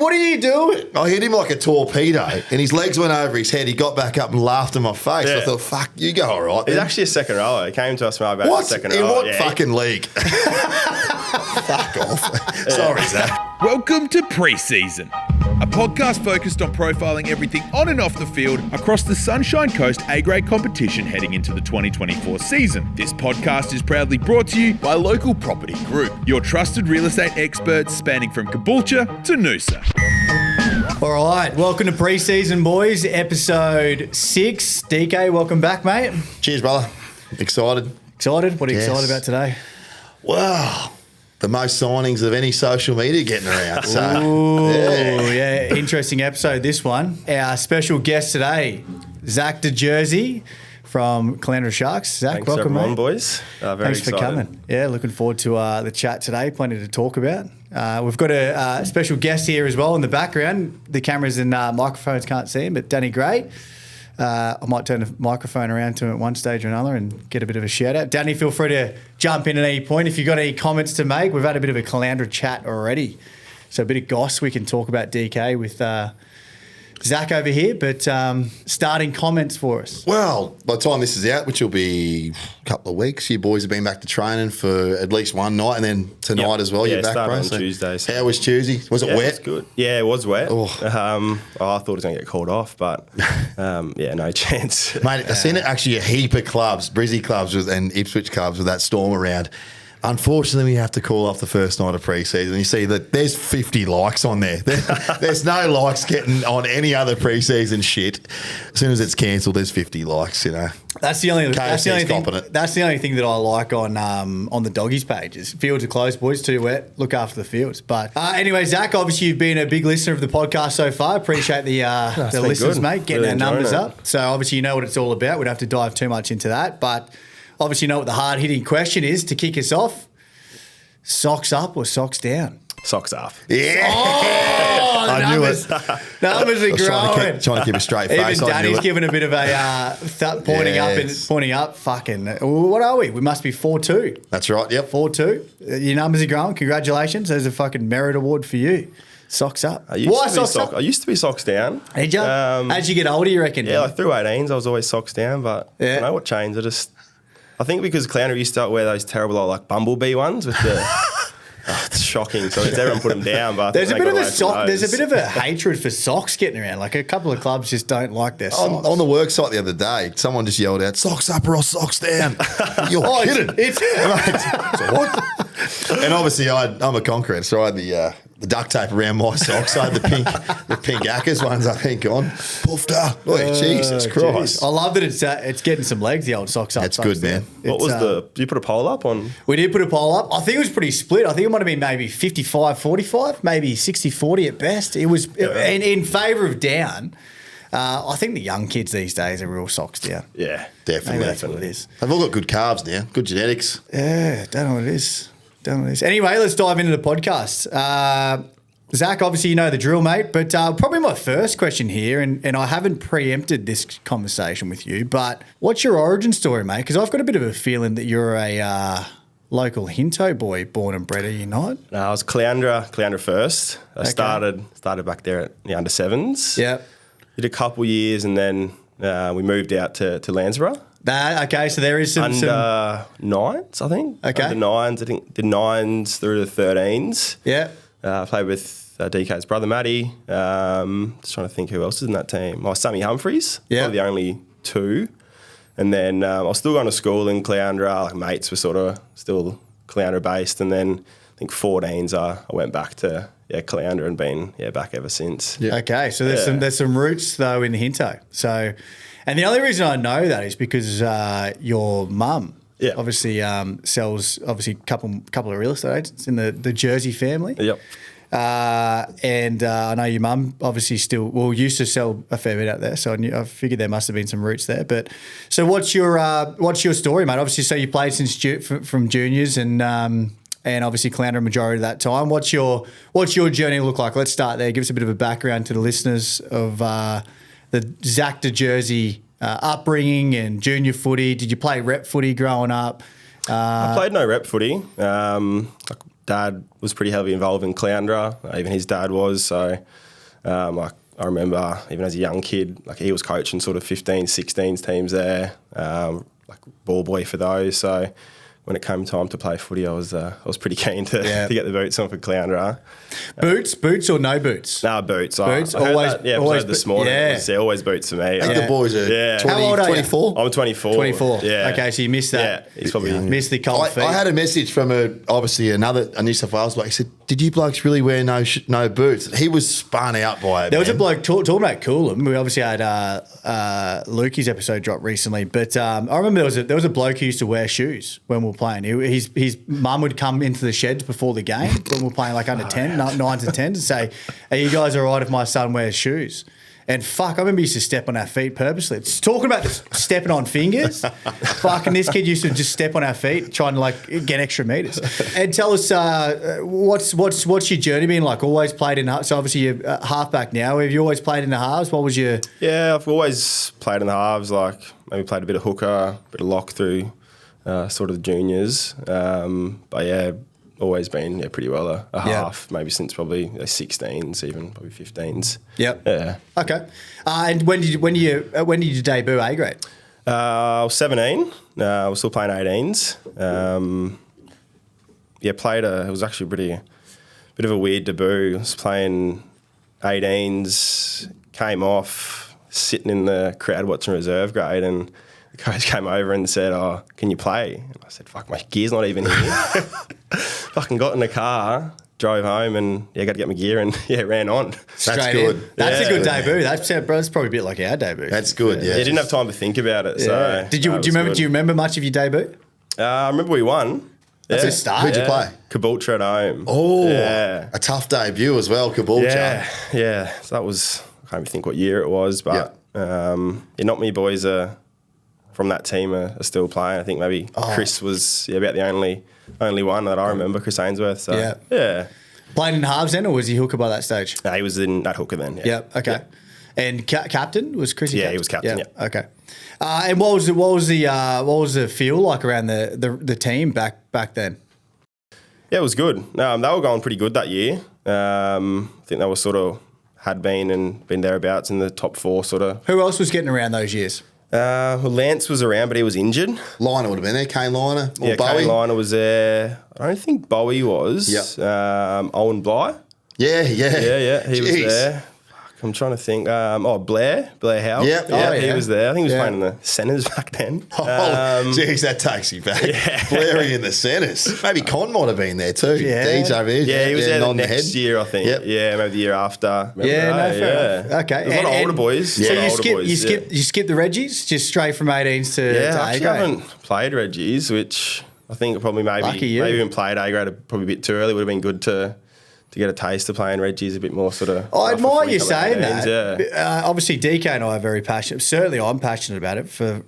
What are you doing? I hit him like a torpedo and his legs went over his head. He got back up and laughed in my face. Yeah. I thought, fuck, you go all right. He's then. actually a second rower. He came to us from about What? the second In rower. what fucking league? Fuck off. Sorry, Zach. Welcome to Pre-Season, a podcast focused on profiling everything on and off the field across the Sunshine Coast A-grade competition heading into the 2024 season. This podcast is proudly brought to you by Local Property Group, your trusted real estate experts spanning from Caboolture to Noosa. All right, welcome to Pre-Season, boys. Episode 6. DK, welcome back, mate. Cheers, brother. Excited? Excited? What are you Yes. excited about today? Wow. The most signings of any social media getting around. So, Ooh, yeah, interesting episode, this one. Our special guest today, Zack de Jersey from Caloundra Sharks. Zack, Thanks, welcome, everyone, mate. boys. Very Thanks excited. for coming. Yeah, looking forward to the chat today. Plenty to talk about. We've got a special guest here as well in the background. The cameras and microphones can't see him, but Danny Gray. I might turn the microphone around to him at one stage or another and get a bit of a shout out. Danny, feel free to jump in at any point if you've got any comments to make. We've had a bit of a Caloundra chat already. So a bit of goss we can talk about DK with Zack over here, but starting comments for us. well, by the time this is out, which will be a couple of weeks, you boys have been back to training for at least one night and then tonight Yep. as well. Yeah, You're back, started bro. on So Tuesday, so- How was Tuesday? Was it Yeah, wet? it was good. Yeah, it was wet. Oh. I thought it was going to get called off, but yeah, no chance. Mate, I've seen it actually a heap of clubs, Brizzy clubs and Ipswich clubs with that storm around. Unfortunately, we have to call off the first night of pre-season. You see that there's 50 likes on there. There's no likes getting on any other pre-season shit. As soon as it's cancelled, there's 50 likes, you know. That's the only thing. copping it. That's the only thing that I like on the doggies pages. Fields are closed, boys. Too wet. Look after the fields. But anyway, Zack, obviously you've been a big listener of the podcast so far. Appreciate the been listeners, good. mate, getting Really our numbers enjoying up. So obviously you know what it's all about. We don't have to dive too much into that, but obviously you know what the hard hitting question is to kick us off. Socks up or socks down? Socks off. Yeah. Oh, the I knew numbers, it. numbers are I was growing. trying to keep a straight face. Even I knew Danny's it. giving a bit of a pointing up. Fucking, what are we? We must be 4-2. That's right, yep. 4-2. Your numbers are growing. Congratulations. There's a fucking merit award for you. Socks up. I used to be socks down. Did you? As you get older, you reckon? Yeah, like through 18s, I was always socks down, but I Yeah. don't know what changed. I think because Caloundra used to wear those terrible like bumblebee ones with the. It's shocking. So everyone put them down, but There's a they bit got of a away from sock. There's a those. bit of a hatred for socks getting around. Like a couple of clubs just don't like their socks. On the work site the other day, someone just yelled out, "Socks up or socks down." You're Oh, kidding. it's So what? And obviously, I'm a conqueror, so I had the duct tape around my socks. I had the pink Ackers ones, I think, on. Puffed up. Oh, Jesus Christ. Jeez. I love that it's getting some legs. The old socks up. That's socks good, man. down. What was It's, did you put a poll up on? We did put a poll up. I think it was pretty split. I think it might have been maybe 55-45, maybe 60-40 at best. It was in favour of down. I think the young kids these days are real socks down. Yeah, Definitely. Maybe that's what it is. They've all got good calves now, good genetics. Yeah, don't know what it is. Anyway, let's dive into the podcast. Zack, obviously you know the drill, mate, but probably my first question here, and I haven't preempted this conversation with you, but what's your origin story, mate? Because I've got a bit of a feeling that you're a local Hinto boy, born and bred, are you not? No, I was Caloundra first. I started back there at the under sevens. Yeah. Did a couple years and then we moved out to Landsborough. Okay, so there is some Under nines, I think. Okay. Under nines, I think the nines through the 13s. yeah. Played with DK's brother Matty. Just trying to think who else is in that team. Sammy Humphries. Yeah. Probably the only two. And then I was still going to school in Caloundra. Like mates were sort of still Caloundra based. And then I think 14s I went back to Caloundra and been back ever since. Yeah. Okay, so there's some roots though in the Hinto. So, and the only reason I know that is because your mum obviously sells a couple of real estate agents in the Jersey family. Yep. And I know your mum obviously used to sell a fair bit out there, so I figured there must have been some roots there. But so what's your story, mate? Obviously, so you played since from juniors and obviously Caloundra majority of that time. What's your journey look like? Let's start there. Give us a bit of a background to the listeners of the Zack de Jersey upbringing and junior footy. Did you play rep footy growing up? I played no rep footy. dad was pretty heavily involved in Caloundra. Even his dad was. So, like, I remember even as a young kid, like he was coaching sort of 15, 16s teams there, like ball boy for those. So when it came time to play footy, I was pretty keen to get the boots on for Caloundra. Boots or no boots? No, boots. Boots, I heard always. that, Always this morning. Yeah. Always boots for me. I think the boys are 20, How old are you? 24. I'm 24. 24. Yeah. Okay, so you missed that. Yeah, he's probably missed the cold feet. I had a message from a New South Wales bloke. He said, "Did you blokes really wear no boots?" He was spun out by it. There was a man. bloke talking about Coolum. We obviously had Lukey's episode drop recently, but I remember there was a bloke who used to wear shoes when we were playing. His mum would come into the sheds before the game when we were playing like under 10, 9s and 10s, and say, "Are you guys all right if my son wears shoes?" And fuck, I remember he used to step on our feet purposely. It's talking about stepping on fingers. Fucking this kid used to just step on our feet, trying to like get extra meters. And tell us, what's your journey been like? Always played in so obviously you're halfback now. Have you always played in the halves? What was your? Yeah, I've always played in the halves. Like maybe played a bit of hooker, a bit of lock through sort of the juniors. But yeah, always been pretty well a half. Maybe since probably 16s, even probably 15s. Yep. Yeah. Okay. And when did you debut A grade? I was 17. I was still playing 18s. Played it was actually a bit of a weird debut. I was playing 18s, came off, sitting in the crowd watching reserve grade, and the coach came over and said, "Oh, can you play?" And I said, "Fuck, my gear's not even here." Fucking got in the car, drove home, and got to get my gear, and ran on. Straight good. in. That's a good debut. That's probably a bit like our debut. That's good. Yeah. Yeah, didn't have time to think about it. So Do you remember much of your debut? I remember we won. That's a start. Who'd you play? Caboolture at home. Oh, yeah. a tough debut as well, Caboolture. Yeah. So that was, I can't even think what year it was, but not many boys from that team are still playing. I think maybe Chris was about the only one that I remember, Chris Ainsworth. So yeah. Playing in halves then, or was he hooker by that stage? No, he was in that hooker then. Yeah. Yep. Okay. Yep. And captain was Chris? Yeah, he was captain. Yeah. Okay. And what was the feel like around the team back then? Yeah, it was good. They were going pretty good that year. I think they were sort of had been thereabouts in the top 4 sort of. Who else was getting around those years? Lance was around, but he was injured. Liner would have been there. Kane Liner or Bowie. Kane Liner was there. I don't think Bowie was. Yep. Owen Bly. Yeah. He was there. I'm trying to think. Blair Howell. Yep. He was there. I think he was playing in the centres back then. Jeez, that takes you back. Blairy in the centres. Maybe Con might have been there too. Yeah. Deej over here. Yeah, he was there the nodding next year, I think. Yep. Yeah, maybe the year after. Fair enough. Okay. There's a lot of older boys. So you skip the Reggies just straight from 18s to I A actually grade? haven't played Reggies, which I think probably Lucky you. maybe even played A grade probably a bit too early. Would have been good to get a taste of playing Reggies a bit more sort of. I admire you saying 18s, that. Yeah. Obviously, DK and I are very passionate. Certainly, I'm passionate about it for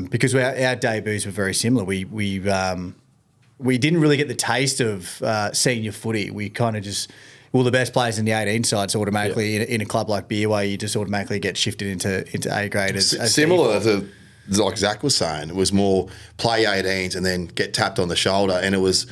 because our debuts were very similar. We didn't really get the taste of senior footy. We kind of just the best players in the 18 sides automatically in a club like Beerway, you just automatically get shifted into A grade. As similar to like Zack was saying, it was more play 18s and then get tapped on the shoulder, and it was.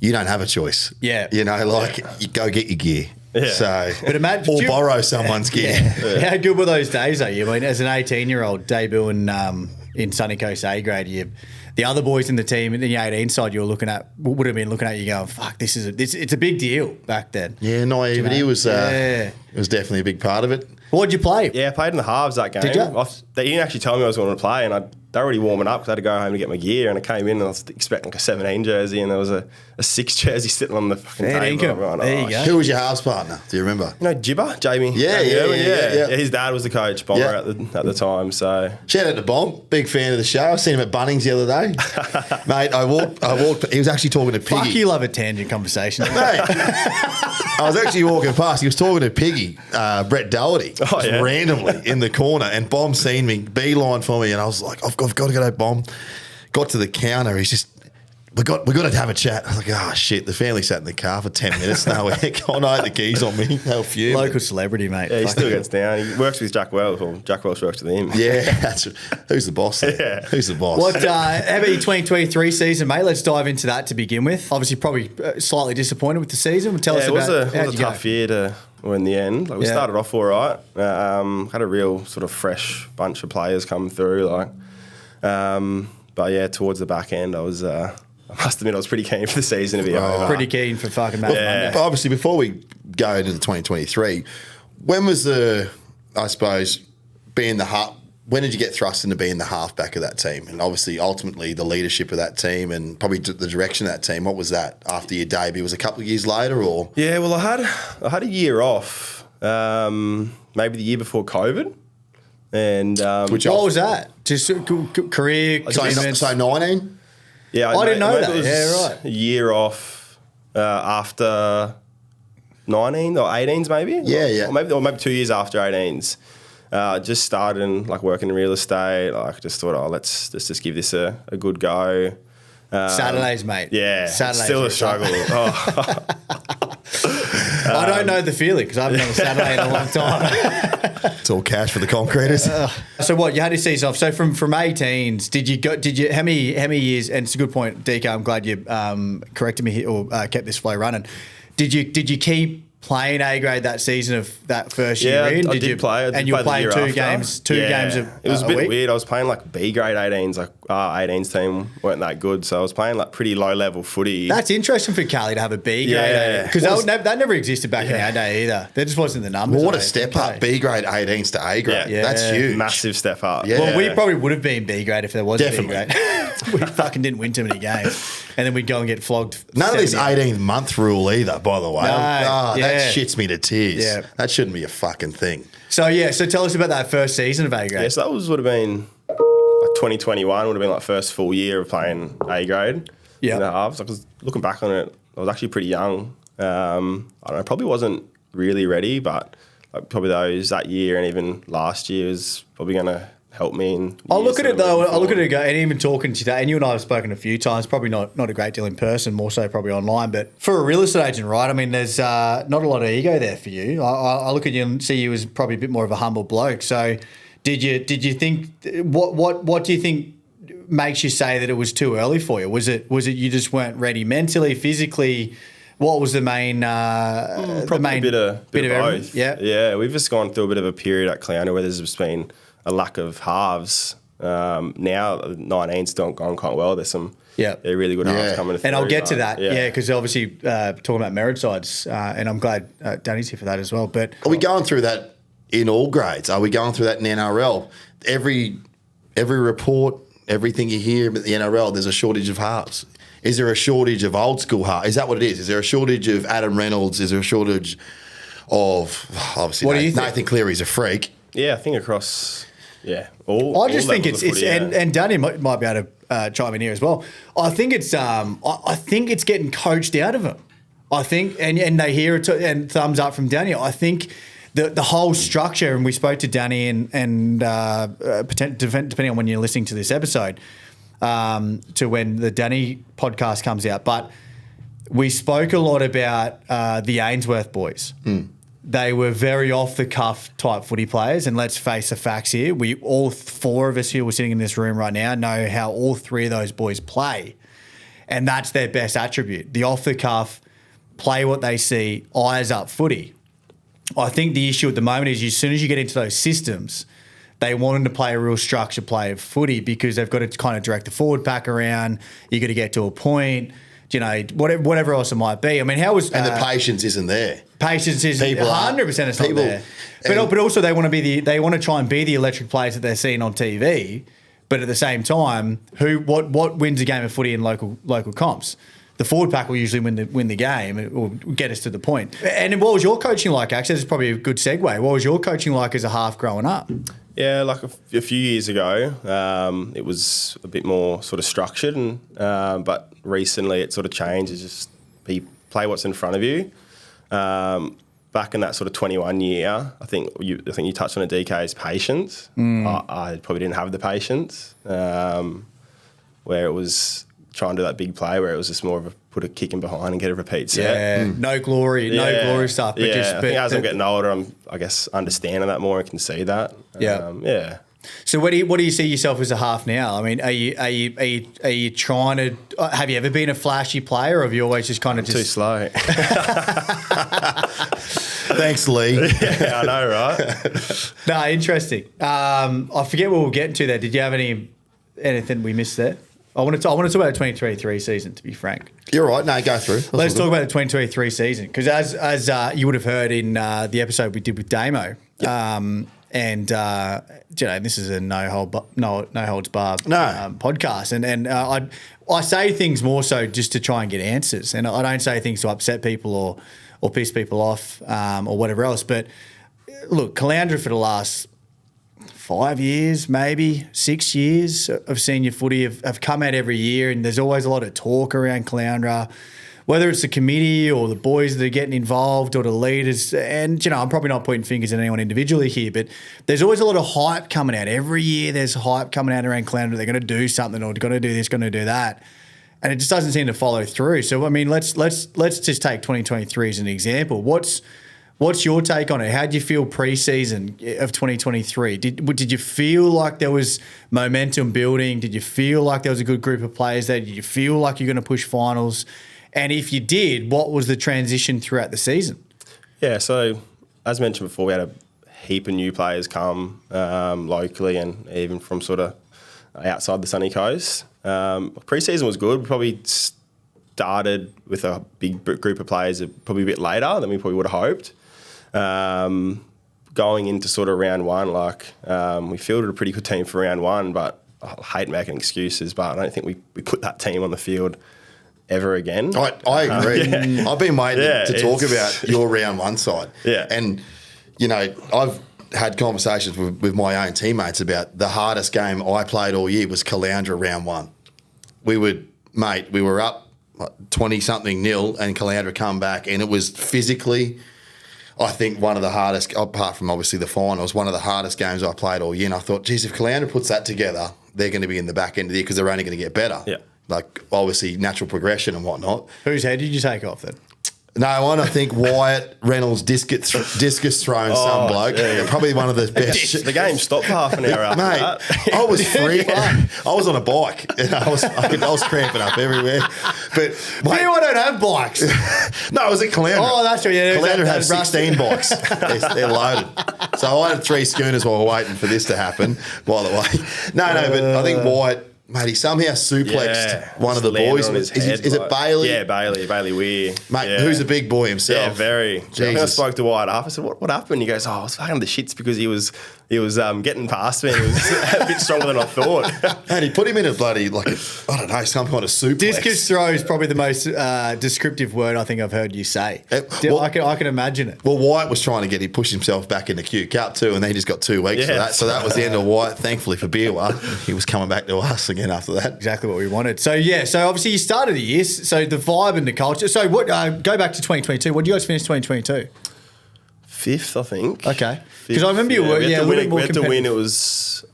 You don't have a choice. Yeah. You go get your gear. Yeah. So, but imagine, or borrow someone's gear. How good were those days, though? I mean, as an 18-year-old debuting in Sunny Coast A grade, the other boys in the team in the 18 side would have been looking at you going, fuck, it's a big deal back then. Yeah, naivety was definitely a big part of it. What'd you play? Yeah, I played in the halves that game. Did you? They didn't actually tell me I was going to play, and they were already warming up because I had to go home to get my gear, and I came in and I was expecting like a 17 jersey, and there was a 6 jersey sitting on the fucking table. There you go. Who was your halves partner? Do you remember? Jibber, Jamie. Yeah. His dad was the coach, Bomber, at the time. So shout out to Bomb, big fan of the show. I seen him at Bunnings the other day, mate. I walked. He was actually talking to Piggy. Fuck, you love a tangent conversation, mate. I was actually walking past. He was talking to Piggy, Brett Doherty, randomly in the corner, and Bomb seen me, beeline for me, and I was like, I've got to go to Bomb. Got to the counter. He's just we got to have a chat. I was like, oh, shit, the family sat in the car for 10 minutes now. I had the keys on me. How few. Local celebrity, mate. Yeah, he still gets down. He works with Jack Welch, or Jack Welch works with him. Yeah, who's the boss there? Yeah. Who's the boss? How about your 2023 season, mate? Let's dive into that to begin with. Obviously, probably slightly disappointed with the season. Tell us about it was a tough year in the end. Like we started off all right. Had a real sort of fresh bunch of players come through. But yeah, towards the back end, I must admit I was pretty keen for the season to be over. Pretty keen for fucking Matt Monday. But obviously, before we go into the 2023, when was when did you get thrust into being the halfback of that team? And obviously, ultimately, the leadership of that team and probably the direction of that team. What was that after your debut? Was it a couple of years later, or? Yeah, well, I had a year off, maybe the year before COVID. And what was that? Just career. So 19? Yeah, I didn't know that. It was right. a year off after 19 or 18s, maybe. Yeah. Or maybe 2 years after 18s. Just started working in real estate. I just thought, let's just give this a good go. Saturdays, mate. Yeah, Saturdays still a struggle. I don't know the feeling because I haven't done a Saturday in a long time. It's all cash for the concreters. So what, you had your season off. So from 18s, how many years, and it's a good point, DK, I'm glad you corrected me here, or kept this flow running. Did you keep playing A grade that season of that first year in? I did play. And you were playing two games It was a bit week? weird. I was playing B grade 18s. Our 18s team weren't that good, so I was playing pretty low level footy. That's interesting for Cali to have a B grade because that never existed back in our day either. There just wasn't the numbers. What a step up, B grade 18s to A grade. Yeah. That's huge. Massive step up. Yeah. Well, we probably would have been B grade if there was Definitely. a B grade. We fucking didn't win too many games, and then we'd go and get flogged. None of this 18th month rule either, by the way. No, That shits me to tears. Yeah. That shouldn't be a fucking thing. So tell us about that first season of A grade. Yeah, so that would have been 2021. Would have been first full year of playing A grade. Yeah. In the halves. Looking back on it, I was actually pretty young. I don't know, probably wasn't really ready, but probably that year and even last year is probably going to help me. I'll look at it though. I'll look at it and go, and even talking to you today, and you and I have spoken a few times, probably not a great deal in person, more so probably online. But for a real estate agent, right? I mean, there's not a lot of ego there for you. I look at you and see you as probably a bit more of a humble bloke. So, did you think what do you think makes you say that it was too early for you? Was it you just weren't ready mentally, physically? What was the main? Probably a bit of both. everything? Yeah. We've just gone through a bit of a period at Caloundra where there's just been a lack of halves. Now 19's gone quite well. There's some really good halves coming through. And I'll get to that, because obviously talking about merit sides, and I'm glad Danny's here for that as well. But Are we going through that in all grades? Are we going through that in the NRL? Every report, everything you hear about the NRL, there's a shortage of halves. Is there a shortage of old school halves? Is that what it is? Is there a shortage of Adam Reynolds? Is there a shortage of obviously What do you think? Nathan Cleary's a freak? Yeah, I think across all. I just think levels of footy, and Danny might be able to chime in here as well. I think it's I think it's getting coached out of them. I think and they hear it and thumbs up from Danny. I think the whole structure, and we spoke to Danny and depending on when you're listening to this episode, to when the Danny podcast comes out, but we spoke a lot about the Ainsworth boys. They were very off-the-cuff type footy players, and let's face the facts here. We all four of us here, we're sitting in this room right now, know how all three of those boys play, and that's their best attribute. The off-the-cuff, play what they see, eyes up footy. I think the issue at the moment is as soon as you get into those systems, they want them to play a real structured play of footy because they've got to kind of direct the forward pack around. You got to get to a point, whatever else it might be. I mean, how was And the patience isn't there. Patience is 100% it's not there. But also they want to try and be the electric players that they're seeing on TV. But at the same time, what wins a game of footy in local comps? The forward pack will usually win the game or get us to the point. And what was your coaching like? Actually, this is probably a good segue. What was your coaching like as a half growing up? Yeah, a few years ago, it was a bit more sort of structured, but recently it sort of changed. It's just play what's in front of you. Back in that sort of 21 year, I think you touched on a DK's patience. I probably didn't have the patience, where it was try and do that big play where it was just more of a put a kick in behind and get a repeat set. Yeah, no glory stuff. But I think as I'm getting older, I'm, I guess, understanding that more and can see that. Yeah. So what do you see yourself as a half now? I mean, are you trying to? Have you ever been a flashy player, or have you always just kind of Too slow. Thanks, Lee. Yeah, I know, right? No, interesting. I forget what we're getting to there. Did you have anything we missed there? I want to talk about the 2023 season, to be frank. You're right. No, go through. Let's talk about the 2023 season, because as you would have heard in the episode we did with Damo, and this is a no holds barred podcast, and I say things more so just to try and get answers, and I don't say things to upset people or piss people off or whatever else. But look, Caloundra for the last 5 years, maybe 6 years of senior footy have come out every year, and there's always a lot of talk around Caloundra, whether it's the committee or the boys that are getting involved or the leaders. And, I'm probably not pointing fingers at anyone individually here, but there's always a lot of hype coming out. Every year there's hype coming out around Caloundra. They're going to do something, or they're going to do this, going to do that. And it just doesn't seem to follow through. So, I mean, let's just take 2023 as an example. What's your take on it? How did you feel pre-season of 2023? Did you feel like there was momentum building? Did you feel like there was a good group of players there? Did you feel like you're going to push finals? And if you did, what was the transition throughout the season? Yeah, so as mentioned before, we had a heap of new players come locally and even from sort of outside the sunny coast. Pre-season was good. We probably started with a big group of players probably a bit later than we probably would have hoped. Going into sort of round one, we fielded a pretty good team for round one, but I hate making excuses, but I don't think we put that team on the field ever again. I agree. I've been waiting to talk about your round one side. Yeah. And, I've had conversations with my own teammates about the hardest game I played all year was Caloundra round one. We were up 20-something 0 and Caloundra come back, and it was physically, I think, one of the hardest, apart from obviously the finals, one of the hardest games I played all year. And I thought, geez, if Caloundra puts that together, they're going to be in the back end of the year because they're only going to get better. Yeah. Obviously, natural progression and whatnot. Whose head did you take off then? No one. I think Wyatt Reynolds discus throwing some bloke. Geez. Probably one of the best. The game stopped for half an hour after Mate, that. I was free. I was on a bike. And I was cramping up everywhere. But I don't have bikes. No, it was at Caloundra. Oh, that's right. Yeah, Caloundra had 16 bikes. They're loaded. So I had 3 schooners while we were waiting for this to happen, by the way. No, but I think Wyatt, mate, he somehow suplexed one of the boys. Is it Bailey? Yeah, Bailey Weir. Mate, who's a big boy himself. Yeah, very. I spoke to Wyatt after. I said, what happened? He goes, I was fucking the shits because he was getting past me. He was a bit stronger than I thought. And he put him in a bloody, some kind of suplex. Discus throw is probably the most descriptive word I think I've heard you say. I can imagine it. Well, Wyatt was trying to push himself back in the Q Cup too, and then he just got 2 weeks for that. So that was the end of Wyatt. Thankfully for Beerwa, he was coming back to us again after that. Exactly what we wanted. So obviously you started the year, so the vibe and the culture. So what? Go back to 2022. What did you guys finish 2022? 5th, I think. Okay. Because I remember you were we had to win. It was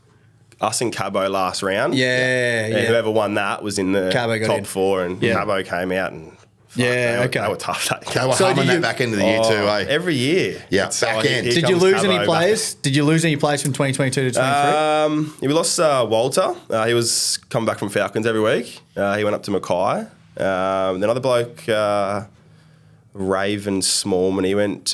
us and Cabo last round. Yeah. Whoever won that was in the top 4, and Cabo came out and. They were tough. They were humming that back into the year too, eh? Every year. Yeah, back end. Did you lose any players? Did you lose any players from 2022 to 2023? We lost Walter. He was coming back from Falcons every week. He went up to Mackay. Then another bloke, Raven Smallman, he went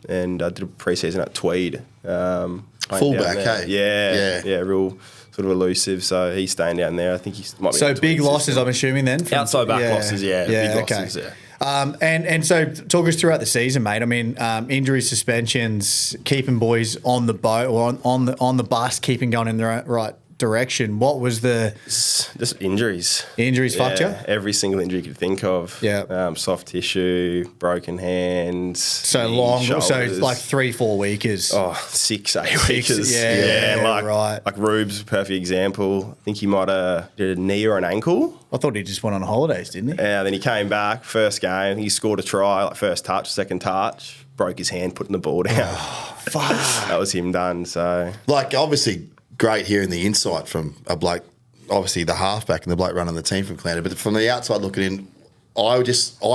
and did a pre-season at Tweed. Fullback, hey? Yeah, real sort of elusive. So he's staying down there. I think he might be. So big losses, I'm assuming then. Outside back losses, big losses, And so talk us throughout the season, mate. I mean, injuries, suspensions, keeping boys on the boat or on the bus, keeping going in the right direction. What was just injuries? Injuries fucked you? Every single injury you could think of. Yeah. Soft tissue, broken hands. So long. Shoulders. So like 3-4 weekers. 6-8 weekers. Yeah, right. Like Rube's a perfect example. I think he might have did a knee or an ankle. I thought he just went on holidays, didn't he? Yeah. Then he came back first game. He scored a try, like first touch, second touch, broke his hand putting the ball down. Oh, fuck. That was him done. So obviously. Great hearing the insight from a bloke obviously the halfback and the bloke running the team from Caloundra, but from the outside looking in, I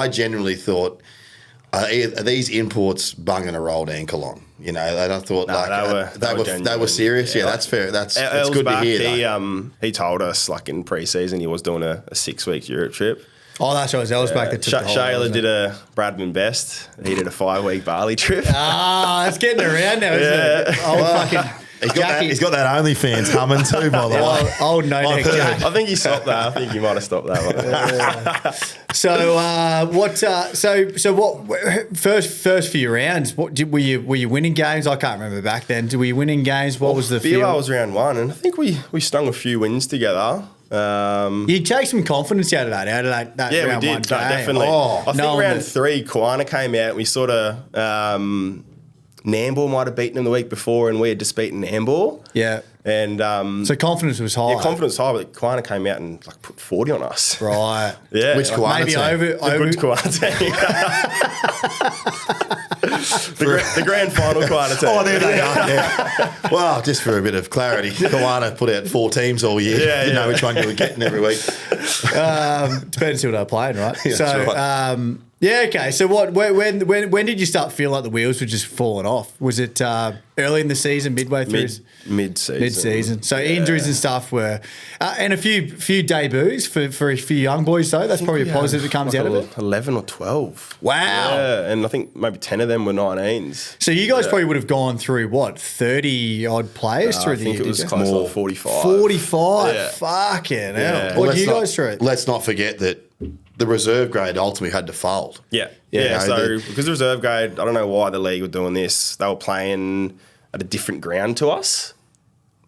genuinely thought, are these imports bunging a rolled ankle on? You know, and I thought they were serious. Yeah, that's fair. That's good to hear. He told us like in pre-season he was doing a 6-week Europe trip. Oh, that's right. That was back that took the Shayla did a Bradman Best. He did a 5-week Bali trip. It's getting around now, isn't it? Fucking. He's got that OnlyFans humming too, by the way. Old no neck Jack. I think he stopped that. I think he might have stopped that one. So what? First few rounds. What were you winning games? I can't remember back then. Were you winning games? What was the feel? I was round 1, and I think we stung a few wins together. You take some confidence out of that round we did. 1 game. Definitely. I think round 3, Kwana came out. We sort of. Nambour might have beaten him the week before, and we had just beaten Nambour. Yeah. And so confidence was high. Yeah, confidence was high, but Kwana came out and like put 40 on us. Right. Yeah. Which Kwana maybe team? over Good Kwana team. the grand final Kwana team. Oh, there they are. Yeah. Well, just for a bit of clarity, Kaloundra put out 4 teams all year. Yeah, Didn't know which one you were getting every week. Depends who they're playing, right? Yeah, so, that's right. Yeah, okay. So when did you start feeling like the wheels were just falling off? Was it early in the season, midway through? Mid-season. Mid-season. So injuries and stuff were, and a few debuts for a few young boys though. That's probably a positive that comes out of it. 11 or 12. Wow. Yeah, and I think maybe 10 of them were 19s. So you guys probably would have gone through what, 30 odd players through the year? I think it was close to like 45. 45. Yeah. Fucking hell. Well, What did you guys through? Let's not forget that the reserve grade ultimately had to fold. Yeah. Yeah, So because the reserve grade, I don't know why the league were doing this. They were playing at a different ground to us.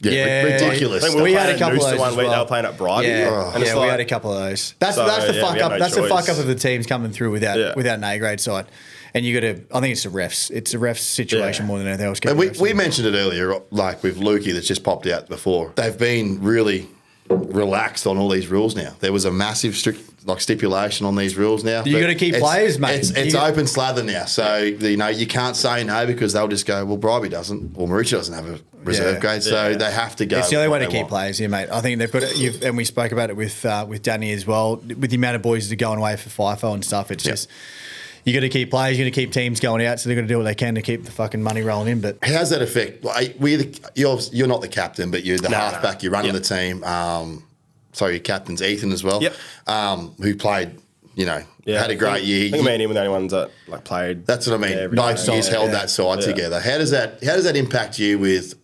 Yeah. Ridiculous. I think We had a couple of those one as week. well. They were playing at Brighton. Yeah, And it's we like, had a couple of those. That's So, the yeah, fuck we had up. no That's the fuck choice. up of the teams coming through without an A grade side, and you got to. I think it's the refs. It's a refs situation more than anything else. And we mentioned it earlier, like with Lukey that's just popped out before. They've been really relaxed on all these rules now. There was a massive stipulation on these rules now. You got to keep players, mate. It's open slather now, so you can't say no because they'll just go, well, Bribey doesn't, or Mauricio doesn't have a reserve grade, so they have to go. It's the only way to keep players here, mate. I think they've got it, and we spoke about it with Danny as well. With the amount of boys that are going away for FIFO and stuff, it's just. You got to keep players. You got to keep teams going out, so they've got to do what they can to keep the fucking money rolling in. But how's that affect? You're not the captain, but you're the halfback. You're running the team. Your captain's Ethan as well. Yep. Who played, had a great year. I think me and him were the only ones that played. That's what I mean. Both years held that side together. How does that impact you with?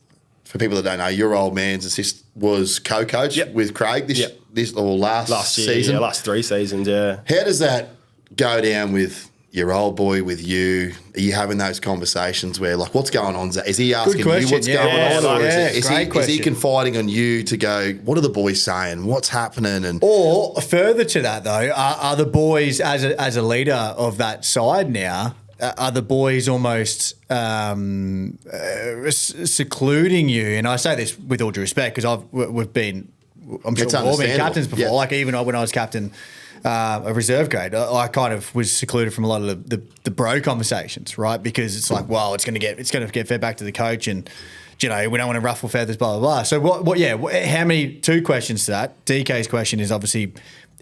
For people that don't know, your old man's assist was co-coach with Craig this last season. Yeah, last 3 seasons. Yeah. How does that go down with your old boy, with you? Are you having those conversations where, like, what's going on? Is he asking you what's going on? Or is he confiding on you to go, what are the boys saying? What's happening? Or further to that, though, are the boys, as a leader of that side now, are the boys almost secluding you? And I say this with all due respect because we've been, I'm sure we've all been captains before. Yeah. Like even when I was captain of reserve grade, I kind of was secluded from a lot of the bro conversations, right? Because it's like, well, it's going to get fed back to the coach, and we don't want to ruffle feathers, blah blah blah. So how many? 2 questions to that. DK's question is obviously,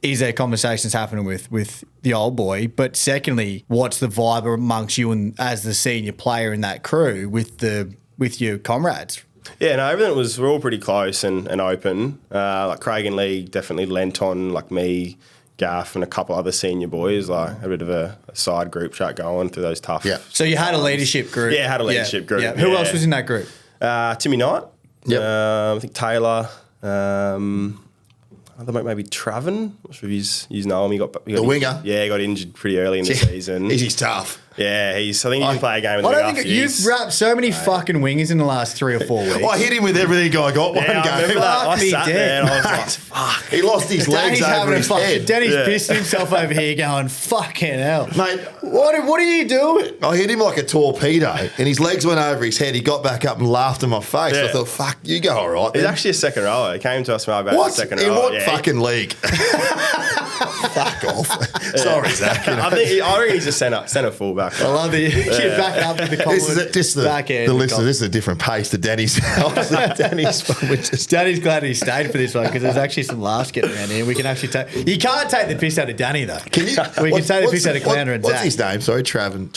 is there conversations happening with the old boy? But secondly, what's the vibe amongst you and as the senior player in that crew with your comrades? Yeah, no, we're all pretty close and open. Like Craig and Lee definitely lent on like me, Gaff, and a couple other senior boys, like a bit of a side group chat going through those tough. Yeah. So you had a leadership group. Yeah, had a leadership group. Yeah. Who else was in that group? Timmy Knight. Yep. I think Taylor. I think maybe Traven. Not sure if you know him. He got the winger. Yeah, he got injured pretty early in the season. He's tough. Yeah, I think he can play a game in the I don't think you've wrapped so many fucking wingers in the last 3 or 4 weeks. I hit him with everything I got one game. I remember that. I Fuck me sat dead. there and I was like, fuck. He lost his legs over his head. Danny's pissed himself over here going, fucking hell. Mate, what are you doing? I hit him like a torpedo and his legs went over his head. He got back up and laughed in my face. Yeah. I thought, fuck, you go all right. He's then. actually a second rower. He came to us about What? the second In rower. what fucking league? Fuck off. Sorry, Zach. I reckon he's a centre fullback. I love it. Keep back up with the This is just the listener. This is a different pace to Danny's. Danny's one, which is Danny's glad he stayed for this one because there's actually some laughs getting around here. We can actually take. You can't take the piss out of Danny though. Can you? We can take the piss out of Caloundra and Zack. What's his name? Sorry, Travin.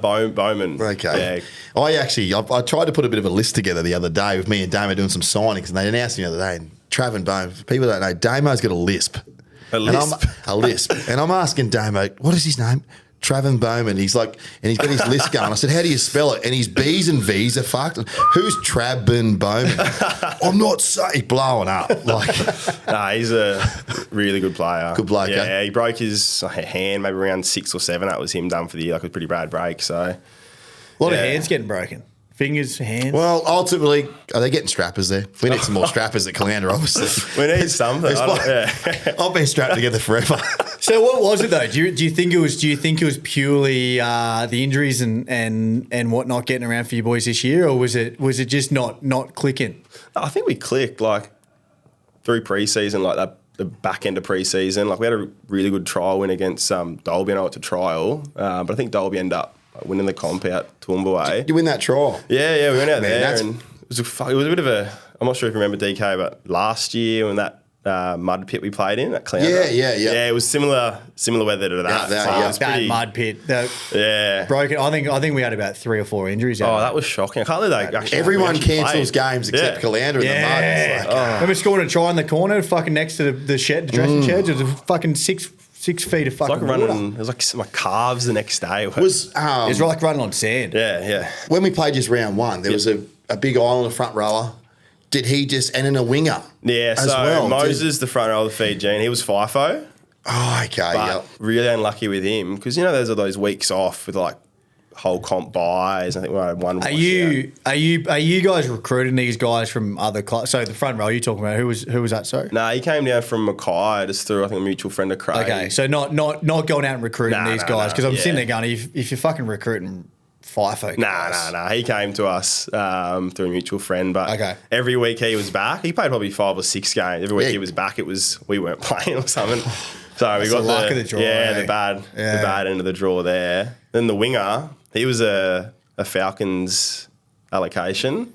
Bowman. Okay. Yeah. I tried to put a bit of a list together the other day with me and Damo doing some signings, and they announced the other day. And Travin Bowman. For people that don't know, Damo's got a lisp. A lisp. A lisp. And I'm asking Damo, what is his name? Travin Bowman. He's like, and he's got his list going. I said, how do you spell it? And his B's and V's are fucked. Who's Travin Bowman? I'm not saying blowing up. Like, Nah, he's a really good player. Good bloke, Yeah, eh? he broke his hand maybe around 6 or 7. That was him done for the year. Like a pretty bad break. So A lot of hands getting broken. Fingers, hands. well, ultimately, are they getting strappers there? We need some more strappers at Caloundra, obviously. we need something. I've been strapped together forever. So what was it though? Do you think it was purely the injuries and whatnot getting around for you boys this year, or was it just not clicking? I think we clicked like through pre-season, like that the back end of pre-season. Like we had a really good trial win against Dolby. I know it's a trial, but I think Dolby ended up winning the comp out Toowoomba way. You win that trial. Yeah, we went out Man, there that's- and it was a bit of a. I'm not sure if you remember DK, but last year when that mud pit we played in at Caloundra. Yeah. It was similar weather to that. Yeah, So yeah. it was That pretty- mud pit, Yeah. broken. I think we had about 3 or 4 injuries. Oh, that was shocking. I can't believe they actually. Everyone we actually cancels played. games except Yeah. Caloundra in the mud. It's like, Remember scoring a try in the corner, fucking next to the shed, the dressing sheds. It was a fucking 6 feet of It's fucking like water. running. It was like my calves the next day. was It's like running on sand. Yeah. when we played just round 1, there was a big island, a front rower. Did he just, and then a winger? Yeah, as so well. Moses, the front row of the feed, Gene, he was FIFO, Oh, okay. but Yep. really unlucky with him because there's all those weeks off with like whole comp buys. I think we had one. Are you guys recruiting these guys from other clubs? So the front row you're talking about, who was that? Sorry. Nah, he came down from Mackay just through I think a mutual friend of Craig. Okay, so not going out and recruiting these guys because I'm sitting there going, if you're fucking recruiting FIFO guys. Nah. He came to us through a mutual friend, but Okay. every week he was back. He played probably 5 or 6 games. Every week Yeah. he was back. It was we weren't playing or something. So we got the luck of the draw, eh? the bad end of the draw there. Then the winger, he was a Falcons allocation.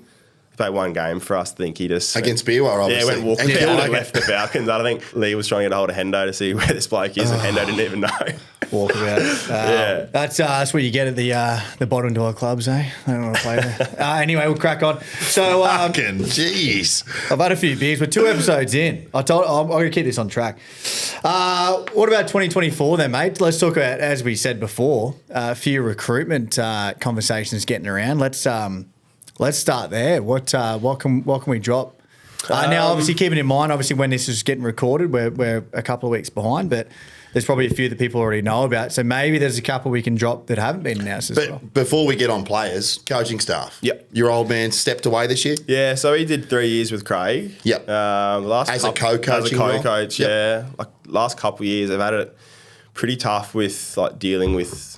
He played 1 game for us. I think he just Against Beerwah, obviously. went walking And out killed and it. left the Falcons. I think Lee was trying to get a hold of Hendo to see where this bloke is, and Hendo didn't even know. Walk about. Yeah. That's what you get at the bottom door clubs, eh? I don't want to play there. Anyway, we'll crack on. So Fucking jeez. I've had a few beers. We're 2 episodes in. I'm going to keep this on track. What about 2024 then, mate? Let's talk about, as we said before, a few recruitment conversations getting around. Let's start there. What can we drop? Now, obviously, keeping in mind, obviously, when this is getting recorded, we're a couple of weeks behind, but there's probably a few that people already know about. So maybe there's a couple we can drop that haven't been announced as well. But before we get on players, coaching staff. Yep. Your old man stepped away this year? Yeah, so he did 3 years with Craig. Yep. As a co-coaching role? co-coach, Yep. yeah. Like last couple of years, I've had it pretty tough with like dealing with,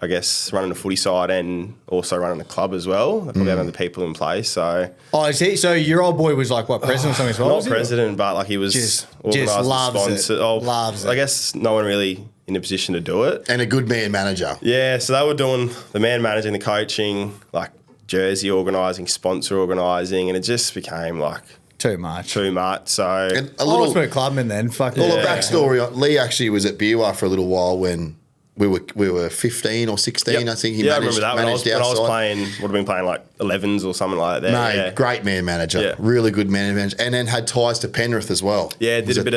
I guess, running the footy side and also running the club as well. I probably have other people in place, so Oh, is he? So your old boy was like what, president or something as well? not was he? president, but like he was Just organised loves it. sponsor. Loves it. I guess no one really in a position to do it. And a good man manager. Yeah, so they were doing the man managing, the coaching, like jersey organising, sponsor organising, and it just became like Too much. too much. So And a Little little clubman then. Fuck little yeah. backstory. Lee actually was at Beerwah for a little while when we were 15 or 16. I think he I managed, remember that when I was outside. playing, would have been playing like 11s or something like that. Mate, Yeah. great man manager. Yeah. Really good man manager. And then had ties to Penrith as well. Yeah, did Was a it- bit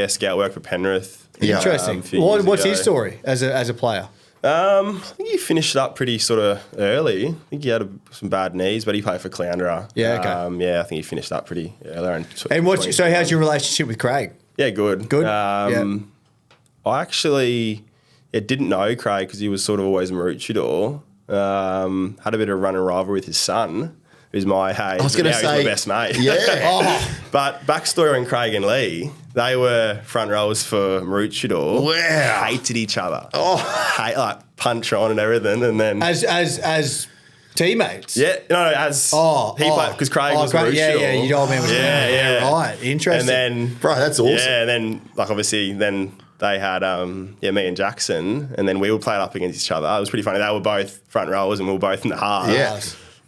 of scout work for Penrith. Yeah. Interesting. a few years What's ago. his story as a player? I think he finished up pretty sort of early. I think he had some bad knees, but he played for Caloundra. Yeah, okay. Yeah, I think he finished up pretty early. And so how's your relationship with Craig? Yeah, good. Good? I actually didn't know Craig because he was sort of always Maroochydore. Had a bit of running rivalry with his son, who's my age. I was going to He's say, my best mate. Yeah. But backstory on Craig and Lee, they were front rowers for Maroochydore. Wow. Hated each other. Hate, like punch on and everything. And then As teammates. Yeah, no, as he played because Craig was great. Crucial. Yeah, your old man was right. Interesting. And then, Bro, that's awesome. Yeah, and then like obviously then they had me and Jackson, and then we would play it up against each other. It was pretty funny. They were both front rowers and we were both in the half. Yeah.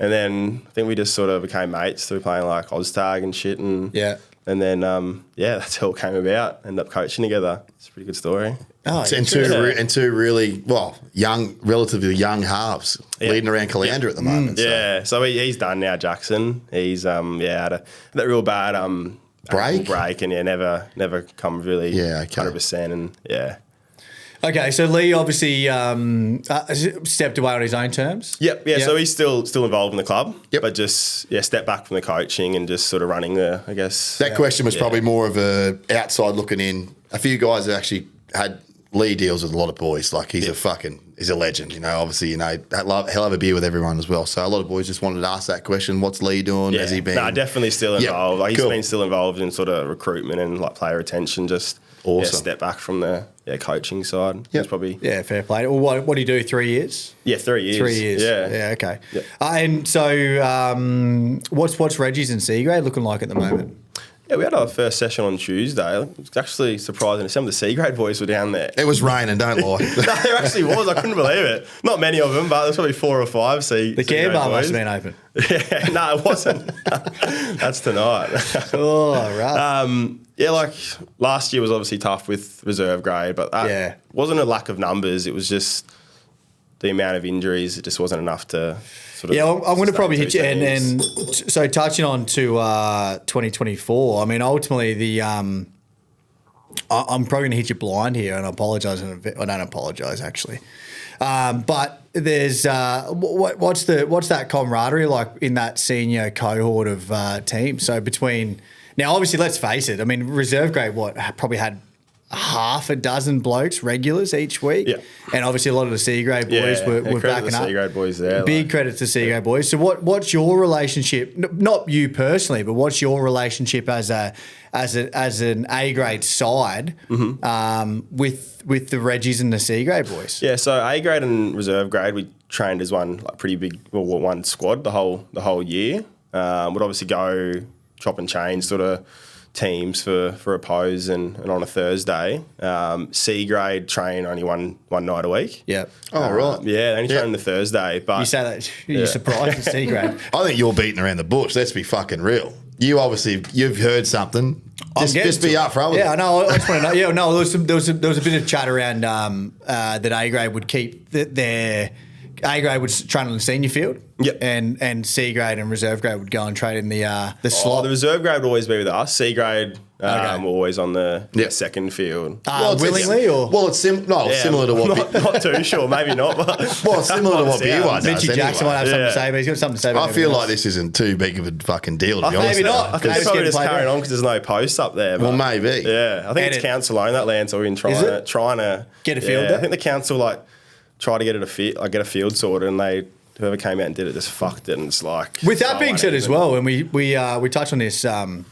And then I think we just sort of became mates through playing like Oztag and shit. And then that's how it came about. Ended up coaching together. It's a pretty good story. Oh, and two really relatively young halves leading around Caloundra at the moment. So he's done now. Jackson, he's had that real bad break, and never come really 100%, and Okay, so Lee obviously stepped away on his own terms. Yep. So he's still involved in the club, but just stepped back from the coaching and just sort of running the. I guess that question was probably more of a outside looking in. A few guys have actually had. Lee deals with a lot of boys. Like he's he's a legend. You know, obviously, he'll have a beer with everyone as well. So a lot of boys just wanted to ask that question. What's Lee doing? Has he been? No, definitely still involved. Like, he's been still involved in sort of recruitment and like player retention. Just step back from the coaching side. It's probably fair play. Well, what do you do? 3 years? Yeah, 3 years. 3 years. Yeah. Okay. Yep. And so, what's Reggie's and C grade looking like at the moment? Yeah, we had our first session on Tuesday. It was actually surprising. Some of the C grade boys were down there. It was raining, don't lie. No, there actually was. I couldn't believe it. Not many of them, but there's probably 4 or 5 C. The care bar must have been open. Yeah, no, it wasn't. That's tonight. Oh, right. Like last year was obviously tough with reserve grade, but that wasn't a lack of numbers. It was just the amount of injuries. It just wasn't enough to. Sort of I'm going to probably hit you. And so touching on to 2024, I mean, ultimately I'm probably going to hit you blind here, and I apologise. I don't apologise actually, but there's what's that camaraderie like in that senior cohort of teams? So between now, obviously, let's face it. I mean, reserve grade probably had half a dozen blokes regulars each week, and obviously a lot of the C grade boys were backing up. C grade boys there, big credit to C grade boys. So what's your relationship? Not you personally, but what's your relationship as an A grade side with the Reggies and the C grade boys? Yeah, so A grade and reserve grade we trained as one pretty big one squad the whole year. Would obviously go chop and change sort of teams for a pose and on a Thursday. C grade train only one night a week. Yep. Oh, right. Yeah, they only train on the Thursday. But you say that you're surprised at C grade. I think you're beating around the bush. Let's be fucking real. You've heard something. Just be upfront with it. Yeah, no, I just want to know. Yeah, no, there was a bit of chat around that A grade would keep their A grade would train on the senior field. Yep. And C grade and reserve grade would go and trade in the slot. The reserve grade would always be with us. C grade always on the second field. Willingly it's similar to what. Not too sure, maybe not. But well, it's similar to what BY does. Mitchie Jackson might have something to say, but he's got something to say. I feel like this isn't too big of a fucking deal, to be honest. Maybe not. I think it's probably just carrying on because there's no posts up there. Well, maybe. Yeah, I think it's council own that land, so we've been trying to get a field. I think the council try to get a field sorted, and whoever came out and did it just fucked it, and it's like. With that being said, as well, and we touched on this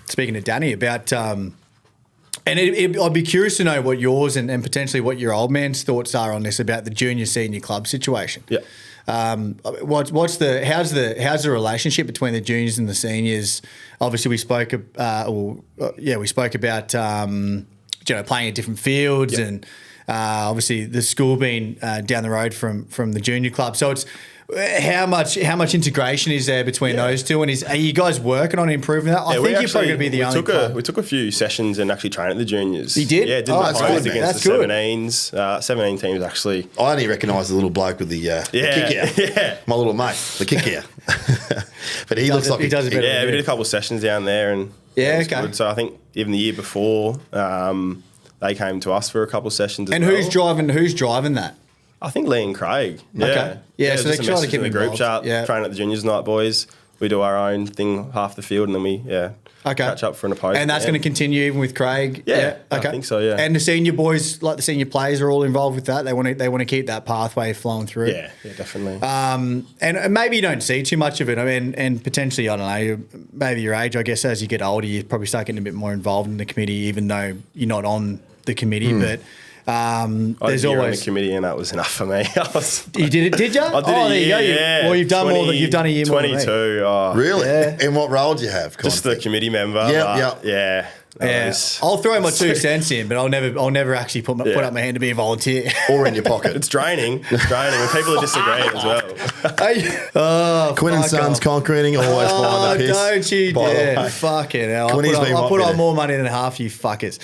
speaking to Danny about. And I'd be curious to know what yours and potentially what your old man's thoughts are on this about the junior senior club situation. Yeah. How's the relationship between the juniors and the seniors? Obviously, we spoke about playing at different fields and obviously the school being down the road from the junior club. So it's. How much integration is there between those two? And are you guys working on improving that? I think you're probably going to be the only club. We took a few sessions and actually trained at the juniors. You did? Yeah, did the pose against the 17s. 17 teams actually. I only recognise the little bloke with the kick out. Yeah. My little mate, the kick out. But he looks like he does a bit. Yeah, we did a couple of sessions down there, and good. So I think even the year before, they came to us for a couple of sessions. And who's driving that? I think Lee and Craig. Yeah. Okay. Yeah, so they try to keep in the group chat, train at the juniors night, boys. We do our own thing, half the field, and then we catch up for an opponent. And that's going to continue even with Craig? Yeah. Okay. I think so, yeah. And the senior boys, like the senior players, are all involved with that? They want to keep that pathway flowing through? Yeah, definitely. And maybe you don't see too much of it. I mean, and potentially, I don't know, maybe your age, I guess, as you get older, you probably start getting a bit more involved in the committee, even though you're not on the committee. But I There's was always in the committee, and that was enough for me. You did it, did you? I did a year, yeah. Well, you've done more than you've done a year more than me. 22. Oh, Really? Yeah. And what role do you have? just the committee member. Yep. Yeah. Yeah, I'll throw my 2 cents in, but I'll never actually put up my hand to be a volunteer. Or in your pocket. It's draining. And people are disagreeing as well. Quinn and Sons conquering, always buying the piss. Don't you By the dare. way. Fucking hell. Quinny's been I'll put mopping on it. more money than half you fuckers.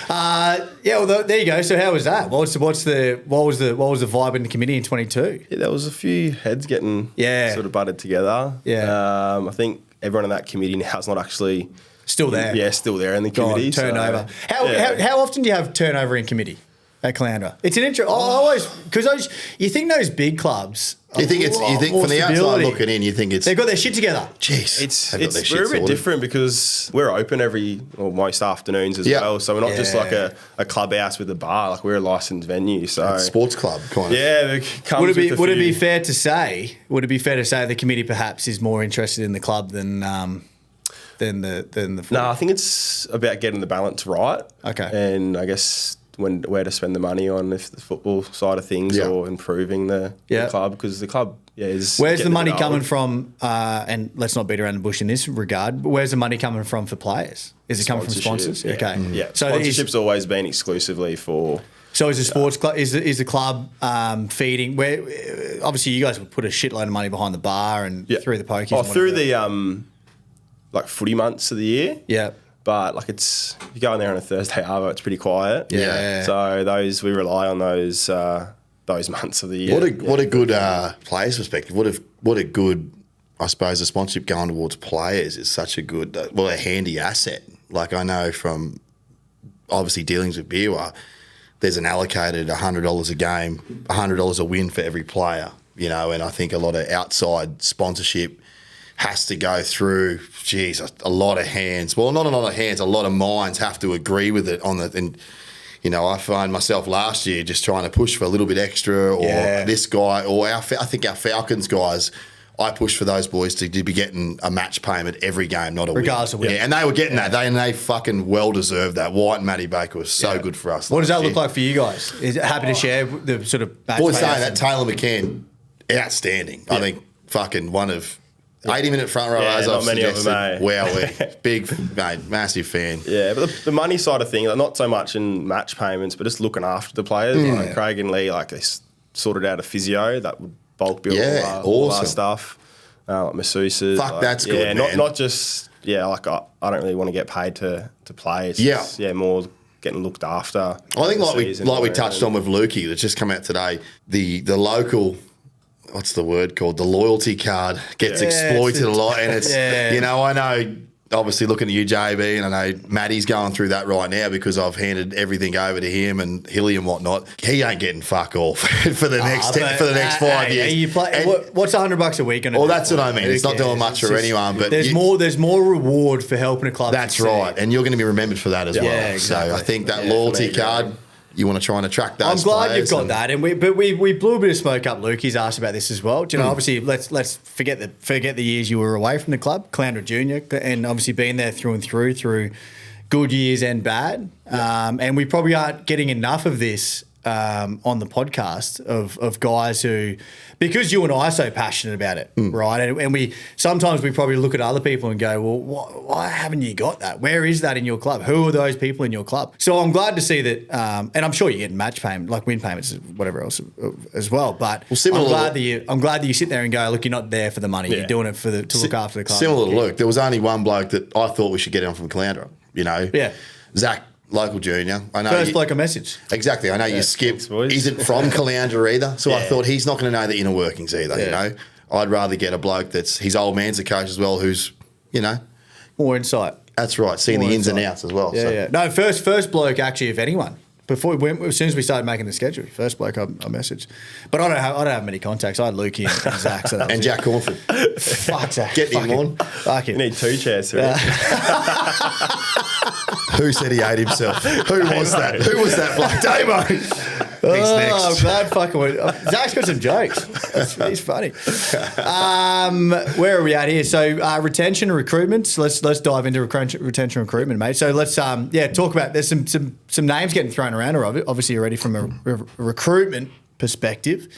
Well, there you go. So how was that? What was the vibe in the committee in 22? Yeah, there was a few heads getting sort of butted together. Yeah. I think everyone in that committee now is not actually Still there. Yeah, still there in the God, committee. turnover. So, How often do you have turnover in committee at Caloundra? It's an intro. I always because you think those big clubs. You think from the outside looking in, you think it's they've got their shit together. Jeez, we're a bit different because we're open most afternoons as well. So we're not just like a clubhouse with a bar. Like we're a licensed venue. So a sports club kind of. Yeah, would it be fair to say the committee perhaps is more interested in the club than the No, I think it's about getting the balance right. Okay. And I guess where to spend the money on, if the football side of things or improving the club, because the club is. Where's the money coming from? And let's not beat around the bush in this regard. But where's the money coming from for players? Is it coming from sponsors? Yeah. Okay. Yeah. So sponsorship's always been exclusively for. So is the sports club? Is the club feeding? Where obviously you guys would put a shitload of money behind the bar and through the pokies. Oh, and through whatever. the like footy months of the year. Yeah. But like if you go in there on a Thursday arvo, it's pretty quiet. Yeah. So we rely on those months of the year. What a good players perspective. What a good, I suppose, the sponsorship going towards players is such a good, a handy asset. Like I know from obviously dealings with Beerwah, there's an allocated $100 a game, $100 a win for every player. You know, and I think a lot of outside sponsorship has to go through, a lot of hands. Well, not a lot of hands, a lot of minds have to agree with it on the. And you know, I find myself last year just trying to push for a little bit extra, or this guy, or I think our Falcons guys. I pushed for those boys to be getting a match payment every game, not a regardless of win. win. Yeah, and they were getting that. They fucking well deserved that. White and Matty Baker was so good for us. What does that look like for you guys? Is it happy to share the sort of match Boys payouts saying that Taylor McCann, outstanding. I think fucking one of 80-minute front row, as I've many suggested. of them, Wow, big, mate, massive fan. Yeah, but the money side of things, like not so much in match payments, but just looking after the players. Like Craig and Lee, like they sorted out a physio that would bulk bill all our stuff, like masseuses. Fuck, that's good, man. Not just like I don't really want to get paid to play. It's just, more getting looked after. I think like we touched on with Lukey, that's just come out today. The local. What's the word called? The loyalty card gets exploited a lot, and it's you know, I know. Obviously, looking at you, JB, and I know Matty's going through that right now because I've handed everything over to him and Hilly and whatnot. He ain't getting fuck all for the next 5 years. You play, what's $100 a week? Well, that's what I mean. It's not doing much for anyone, but there's more reward for helping a club. That's succeed. right, and you're going to be remembered for that as well. Yeah, exactly. So I think that loyalty card. You want to try and attract those. I'm glad players you've got that, and we blew a bit of smoke up. Lukey's asked about this as well. Do you know, obviously, let's forget the years you were away from the club, Caloundra Junior, and obviously being there through and through good years and bad. And we probably aren't getting enough of this on the podcast of guys who, because you and I are so passionate about it, right? And we sometimes we probably look at other people and go, well, why haven't you got that? Where is that in your club? Who are those people in your club? So I'm glad to see that, and I'm sure you're getting match payment, like win payments, whatever else as well. But I'm glad that you sit there and go, look, you're not there for the money. You're doing it to look after the club. Similar to Luke, there was only one bloke that I thought we should get on from Caloundra. You know, Zack. Local junior. I know first bloke a message. Exactly. I know you skipped. Isn't from Caloundra either. So I thought he's not going to know the inner workings either, you know. I'd rather get a bloke that's his old man's a coach as well who's, you know. More insight. That's right. Seeing the ins and outs as well. No, first bloke actually, if anyone. As soon as we started making the schedule, first bloke I messaged. But I don't have many contacts. I had Lukey and Zack. So and Jack Cornford. Fuck Zack. Get him on. Fuck him. You need 2 chairs for it. Who said he ate himself? Who was that? Who was that bloke? Damo. Oh, next. I'm glad fucking Zach's got some jokes. He's funny. Where are we at here? So retention and recruitment. So let's dive into retention and recruitment, mate. So let's talk about. There's some names getting thrown around obviously already from a recruitment perspective.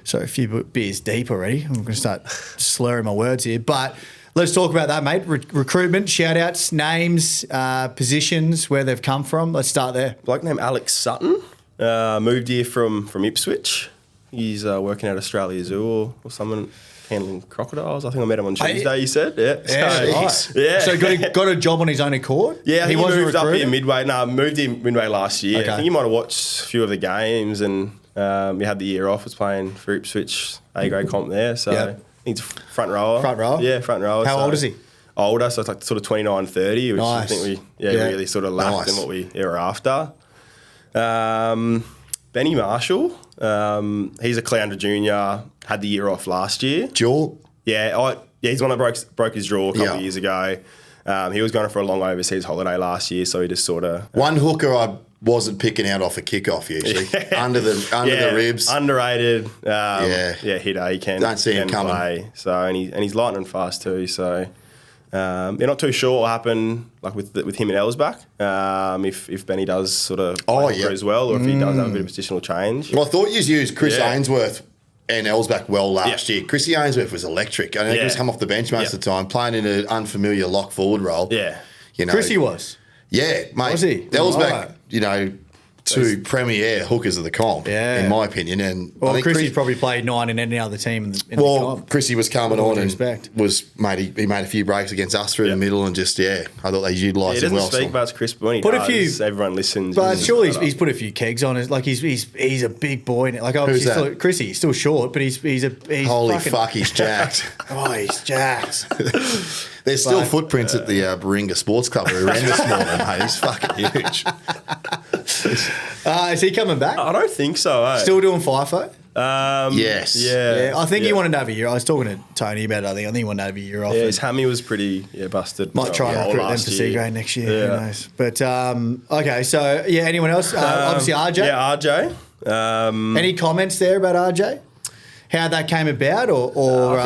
So a few beers deep already. I'm going to start slurring my words here, but. Let's talk about that, mate. Recruitment, shout-outs, names, positions, where they've come from. Let's start there. Bloke named Alex Sutton moved here from Ipswich. He's working at Australia Zoo or someone handling crocodiles. I think I met him on Tuesday, you said. Yeah. So got a job on his own accord? Yeah, he wasn't moved up recruited? here midway. No, moved in midway last year. Okay. I think you might have watched a few of the games and he had the year off, was playing for Ipswich A-grade comp there. So. Yeah. He's front rower. Front rower? Yeah, front rower. How old is he? Older, so it's like sort of 29, 30, which Nice. I think we really sort of lacked in what we were after. Benny Marshall, he's a Caloundra junior, had the year off last year. Jaw. Yeah, he's one that broke his jaw a couple of years ago. He was going for a long overseas holiday last year, so he just sort of... One hooker I wasn't picking out off a kickoff usually. under the ribs. Underrated. Hitter. He can. Don't see him can coming. play. So and he's lightning fast too. So you're not too sure what happened like with him and Elsbach. If Benny does sort of play as well, or if he does have a bit of positional change. Well, I thought you used Chris Ainsworth and Elsbach well last year. Chrissy Ainsworth was electric. I think he was come off the bench most of the time, playing in an unfamiliar lock forward role. Yeah. You know, Chrissy was. Yeah, mate. Was he? Elsbach, two premier hookers of the comp, in my opinion. And Well, I think Chrissy's probably played 9 in any other team in the comp. Chrissy was coming on and respect. he made a few breaks against us through the middle and just, I thought they utilised He him doesn't well. speak much, Chris, but when he Put does, a few- everyone listens. But surely he's put a few kegs on it. Like he's a big boy. Like Who's that? Chrissy, he's still short, but he's Holy fucking, fuck, he's jacked. Oh, he's jacked. There's still footprints at the Baringa Sports Club where we ran this morning, mate. He's fucking huge. Is he coming back? I don't think so, eh? Still doing FIFO? Yes. Yeah, I think he wanted to have a year. I was talking to Tony about it. I think he wanted to have a year off. Yeah, his hammy was pretty busted. Might try and recruit them for C grade next year. Who knows? But okay, so anyone else? Obviously RJ. Yeah, RJ. Any comments there about RJ? How that came about, or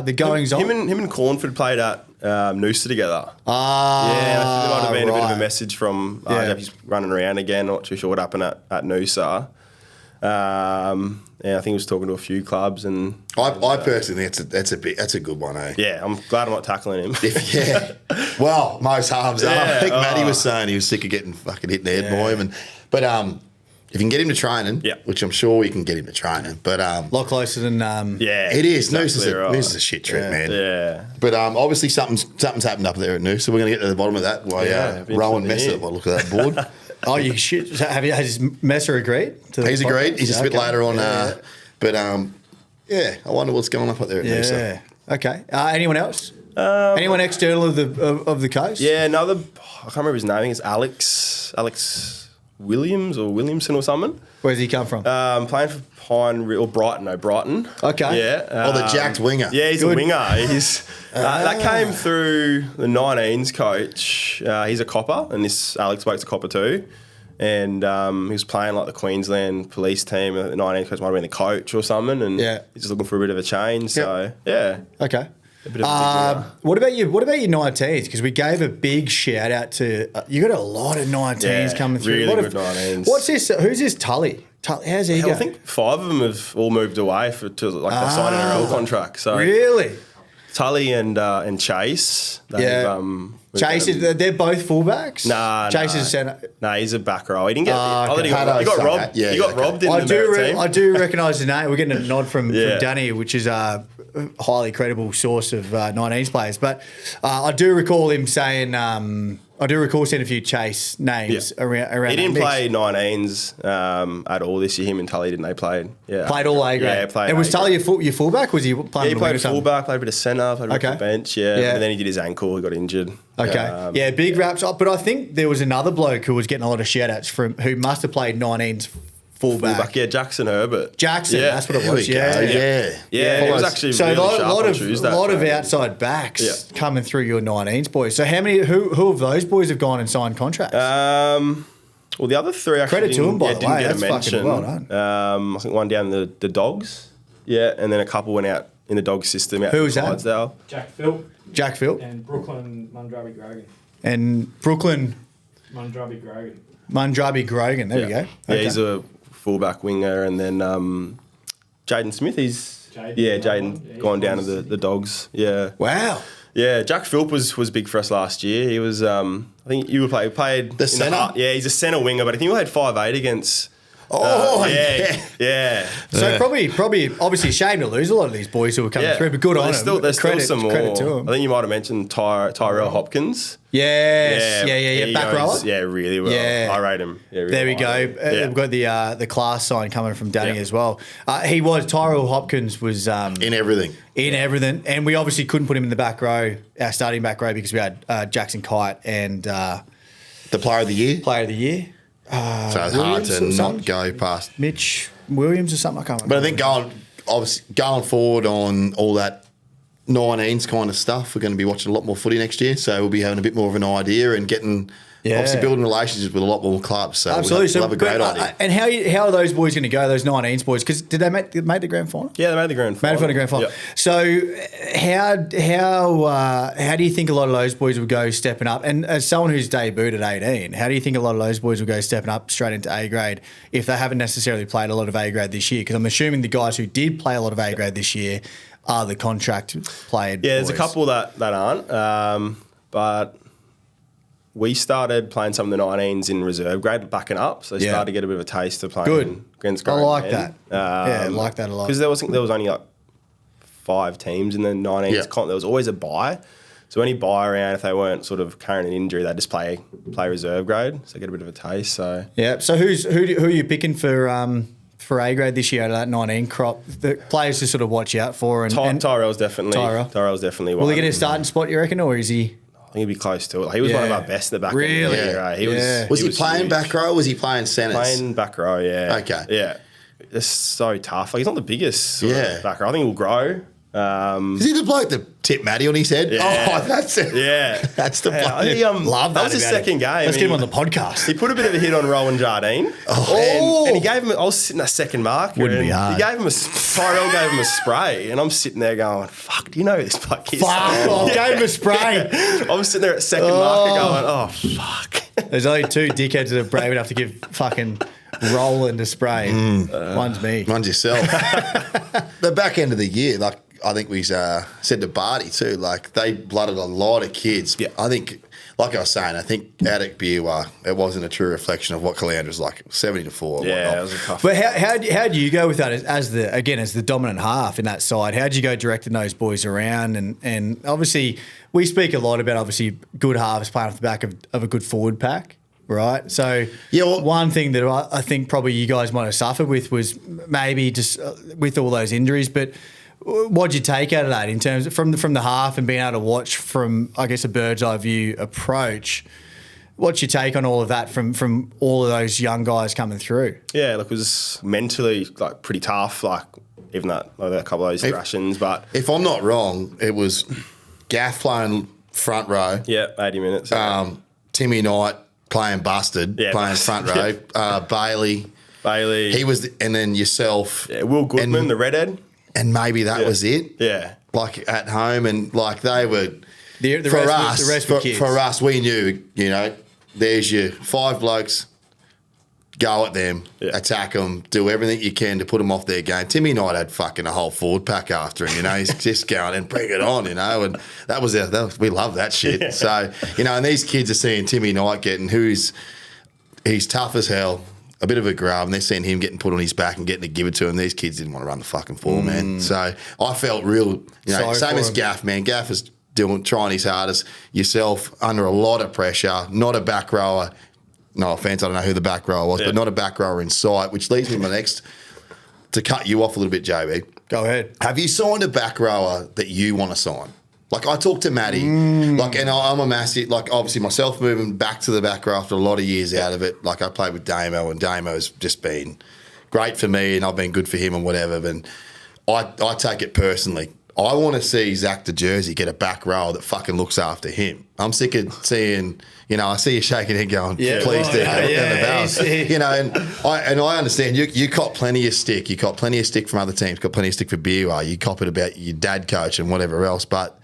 the goings on? Him and Cornford played at Noosa together. Ah, Yeah, I think there might have been a bit of right. a message from Yeah. he's running around again. Not too sure what happened at Noosa. I think he was talking to a few clubs, and I personally think that's a good one, eh? yeah, I'm glad I'm not tackling him. Well, most halves are. I think Yeah, Matty was saying he was sick of getting fucking hit in the head by him. But if you can get him to training, which I'm sure we can get him to training, but a lot closer than yeah, it is. exactly Noosa's Noosa's a shit trip, man. Yeah. But obviously something's happened up there at Noosa, so we're going to get to the bottom of that while Rowan Messer by the look of that board. Oh, you shit! Has Messer agreed? He's agreed. He's just a bit later on. Yeah. But I wonder what's going up there at Noosa. Yeah. Okay. Anyone else? Anyone external of the coast? Yeah, another. I can't remember his name. I think it's Alex Williams or Williamson or something. Where's he come from? Playing for Brighton. Okay. Yeah. The jacked winger. Yeah, he's Good. a winger. He's that came through the 19s coach. He's a copper, and this Alex Wake's a copper too. And he was playing like the Queensland police team. The 19s coach might have been the coach or something, and he's just looking for a bit of a change. So yeah. Okay. A bit of a big What about your 19s? Because we gave a big shout out to you. Got a lot of 19s coming through. Really A lot good 19s. What's this? Who's this Tully? How's he Hell, going? I think 5 of them have all moved away to sign an NRL contract. So Really? Tully and Chase. Chase they're both fullbacks. Nah, Chase is centre. Nah, he's a back row. He didn't get. okay. He got robbed. That. Yeah, he got robbed in I the do. Merit team. I do recognise the name. We're getting a nod from Yeah. Danny, which is a highly credible source of 19s players. But I do recall him saying. I do recall seeing a few Chase names around. He didn't that mix. play 19s at all this year. Him and Tully didn't. They played. Yeah, Played all A grade. Yeah, played. And was A Tully grade. your fullback? Was he playing? Yeah, he on the played wing a or something? fullback, played a bit of centre, played a bit of bench. Yeah, and then he did his ankle. He got injured. Okay. Big raps up. But I think there was another bloke who was getting a lot of shout outs from who must have played 19s fullback. Yeah, Jackson Herbert. Jackson, Yeah. that's what it There we was. go. Yeah. Yeah, it was actually So really a sharp lot on of Tuesday. lot of outside backs Yeah. coming through your 19s boys. So how many who of those boys have gone and signed contracts? Well, the other three actually Credit to them, by the didn't way. get a That's fucking mention. well done. I think one down the Dogs, and then a couple went out in the Dogs system. Out Who was that? Clydesdale. Jack Phil Jack Phil and Brooklyn Mundrabi Grogan. and Brooklyn Mundrabi Grogan. Mundrabi Grogan. There we go. Yeah, Okay. he's a fullback winger, and then Jaden Smith. Jaden, Jaden gone down to the Dogs. Yeah, Wow. yeah. Jack Philp was big for us last year. He was. I think you were he played The in centre? Yeah, he's a centre winger, but I think we had 5'8" against. Yeah. So probably, obviously, a shame to lose a lot of these boys who are coming through, but good Well, on there's them. still some more. Credit to them. I think you might have mentioned Tyrell Hopkins. Yes. Yeah. he Back rower. goes, yeah, really well. Yeah. I rate him. Yeah, really There we well. go. Yeah. We've got the class sign coming from Danny Yeah. as well. Tyrell Hopkins was In everything. in everything, and we obviously couldn't put him in the back row, our starting back row, because we had Jackson Kite and The player of the year. Player of the Year, So it's hard Williams to or not something? go past. Mitch Williams or something. I can't But I remember. think going forward on all that 19s kind of stuff, we're going to be watching a lot more footy next year. So we'll be having a bit more of an idea and getting obviously building relationships with a lot more clubs. So Absolutely. we'll have a great idea. And how are those boys going to go? Those 19s boys? Because did they make the grand final? Yeah, they made the grand final. Made it for the grand final. Yeah. So how do you think a lot of those boys will go stepping up? And as someone who's debuted at 18, how do you think a lot of those boys will go stepping up straight into A grade if they haven't necessarily played a lot of A grade this year? Because I'm assuming the guys who did play a lot of A grade this year are the contract played. Yeah, there's a boys. couple that aren't. But we started playing some of the 19s in reserve grade, backing up. So they started to get a bit of a taste of playing Good. against I grown like men. that. Yeah, I like that a lot. Because there was only like 5 teams in the 19s. Yeah. There was always a bye. So any bye around, if they weren't sort of carrying an injury, they just play reserve grade. So they get a bit of a taste. So Yeah. So who are you picking for A grade this year out of that 19 crop? The players to sort of watch out for. And Tyrell's definitely one. will he get a starting spot, you reckon, or is he? I think he'd be close to it. He was one of our best in the back. Really? End of the year, eh? Yeah. Was he playing huge. back row or was he playing centres? Playing back row, yeah. Okay. Yeah. It's so tough. Like, he's not the biggest sort of back row. I think he'll grow. Is he the bloke that tipped Matty on his head? Yeah. Oh, that's it. Yeah. That's the bloke. I think, Love that was his about second it. game. Let's get him on He- the podcast. He put a bit of a hit on Rowan Jardine. And he gave him, I was sitting at second marker. Wouldn't be and hard. He gave him Tyrell gave him a spray. And I'm sitting there going, fuck, do you know who this bloke is? Fuck, I gave him a spray. I was sitting there at second marker going, oh, fuck. There's only 2 dickheads that are brave enough to give fucking Roland a spray. One's me. Runs yourself. The back end of the year, like I think we said to Barty too, like they blooded a lot of kids. Yeah. I think, like I was saying, I think out at Beerwah, it wasn't a true reflection of what Caloundra's like. 70-4. Yeah, it was a tough But how do you go with that as the dominant half in that side? How do you go directing those boys around? And obviously we speak a lot about obviously good halves playing off the back of a good forward pack. Right, so one thing that I think probably you guys might have suffered with was maybe just with all those injuries. But what'd you take out of that in terms of from the half and being able to watch from, I guess, a bird's eye view approach? What's your take on all of that from all of those young guys coming through? Yeah, look, it was mentally like pretty tough. Like even that, like a couple of those rations. But If I'm not wrong, it was Gaff playing front row. yeah, 80 minutes. Timmy Knight playing busted, playing front row. Bailey. He was, and then yourself. Yeah, Will Goodman, the redhead. And maybe that was it. Yeah. Like at home, and like they were. The rest were kids. For us, we knew, there's your 5 blokes, go at them, attack them, do everything you can to put them off their game. Timmy Knight had fucking a whole forward pack after him, he's just going and bring it on, and that was we love that shit. Yeah. So, and these kids are seeing Timmy Knight he's tough as hell, a bit of a grub, and they're seeing him getting put on his back and getting to give it to him. These kids didn't want to run the fucking floor, man. So I felt real, same as Gaff, man. Gaff is trying his hardest. Yourself under a lot of pressure, not a back rower. No offense, I don't know who the back rower was, but not a back rower in sight, which leads me to my next, to cut you off a little bit, JB. Go ahead. Have you signed a back rower that you want to sign? Like I talked to Matty, and I'm a massive, obviously myself moving back to the back row after a lot of years out of it. Like I played with Damo, and Damo's just been great for me, and I've been good for him and whatever. And I take it personally. I want to see Zack the Jersey get a back row that fucking looks after him. I'm sick of seeing, I see you shaking your head going, please do. And I understand you cop plenty of stick. You cop plenty of stick from other teams, got plenty of stick for BUR. You cop it about your dad coach and whatever else. But,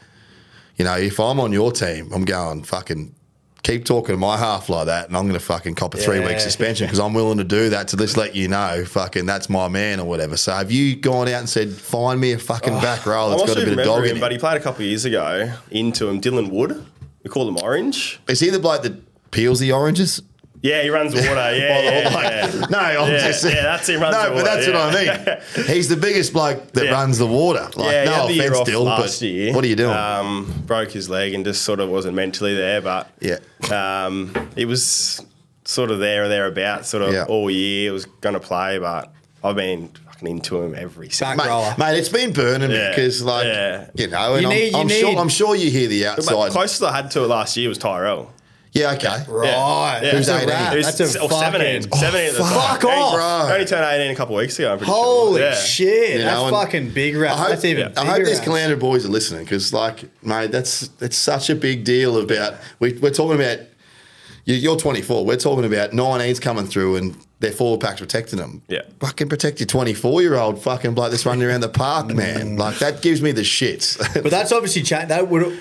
if I'm on your team, I'm going fucking keep talking to my half like that, and I'm going to fucking cop a 3-week suspension because I'm willing to do that to just let you know, fucking that's my man or whatever. So have you gone out and said, find me a fucking back row that's got a bit of dog in him? But he played a couple of years ago into him, Dylan Wood. We call him Orange. Is he the bloke that peels the oranges? Yeah, he runs water. No, I'm just saying. Yeah, that's him. Runs the water, but that's what I mean. He's the biggest bloke that runs the water. Like, no offense, Dill, but year, what are you doing? Broke his leg and just sort of wasn't mentally there, but he was sort of there or thereabouts all year. Was going to play, but I've been fucking into him every single mate, it's been burning me because, I'm sure you hear the outside. But closest I had to it last year was Tyrell. Yeah, okay. Right. Yeah. Who's 18? That's a 17. 17 at the time. Fuck off. Bro. Only turned 18 a couple of weeks ago, I'm pretty Holy sure. shit. That's fucking big rap. That's even bigger. I hope these Caloundra boys are listening because, mate, that's such a big deal about... We're talking about... You're 24. We're talking about 19s coming through and their forward pack's protecting them. Yeah. Fucking protect your 24-year-old fucking bloke that's running around the park, man. That gives me the shits. But that's obviously that would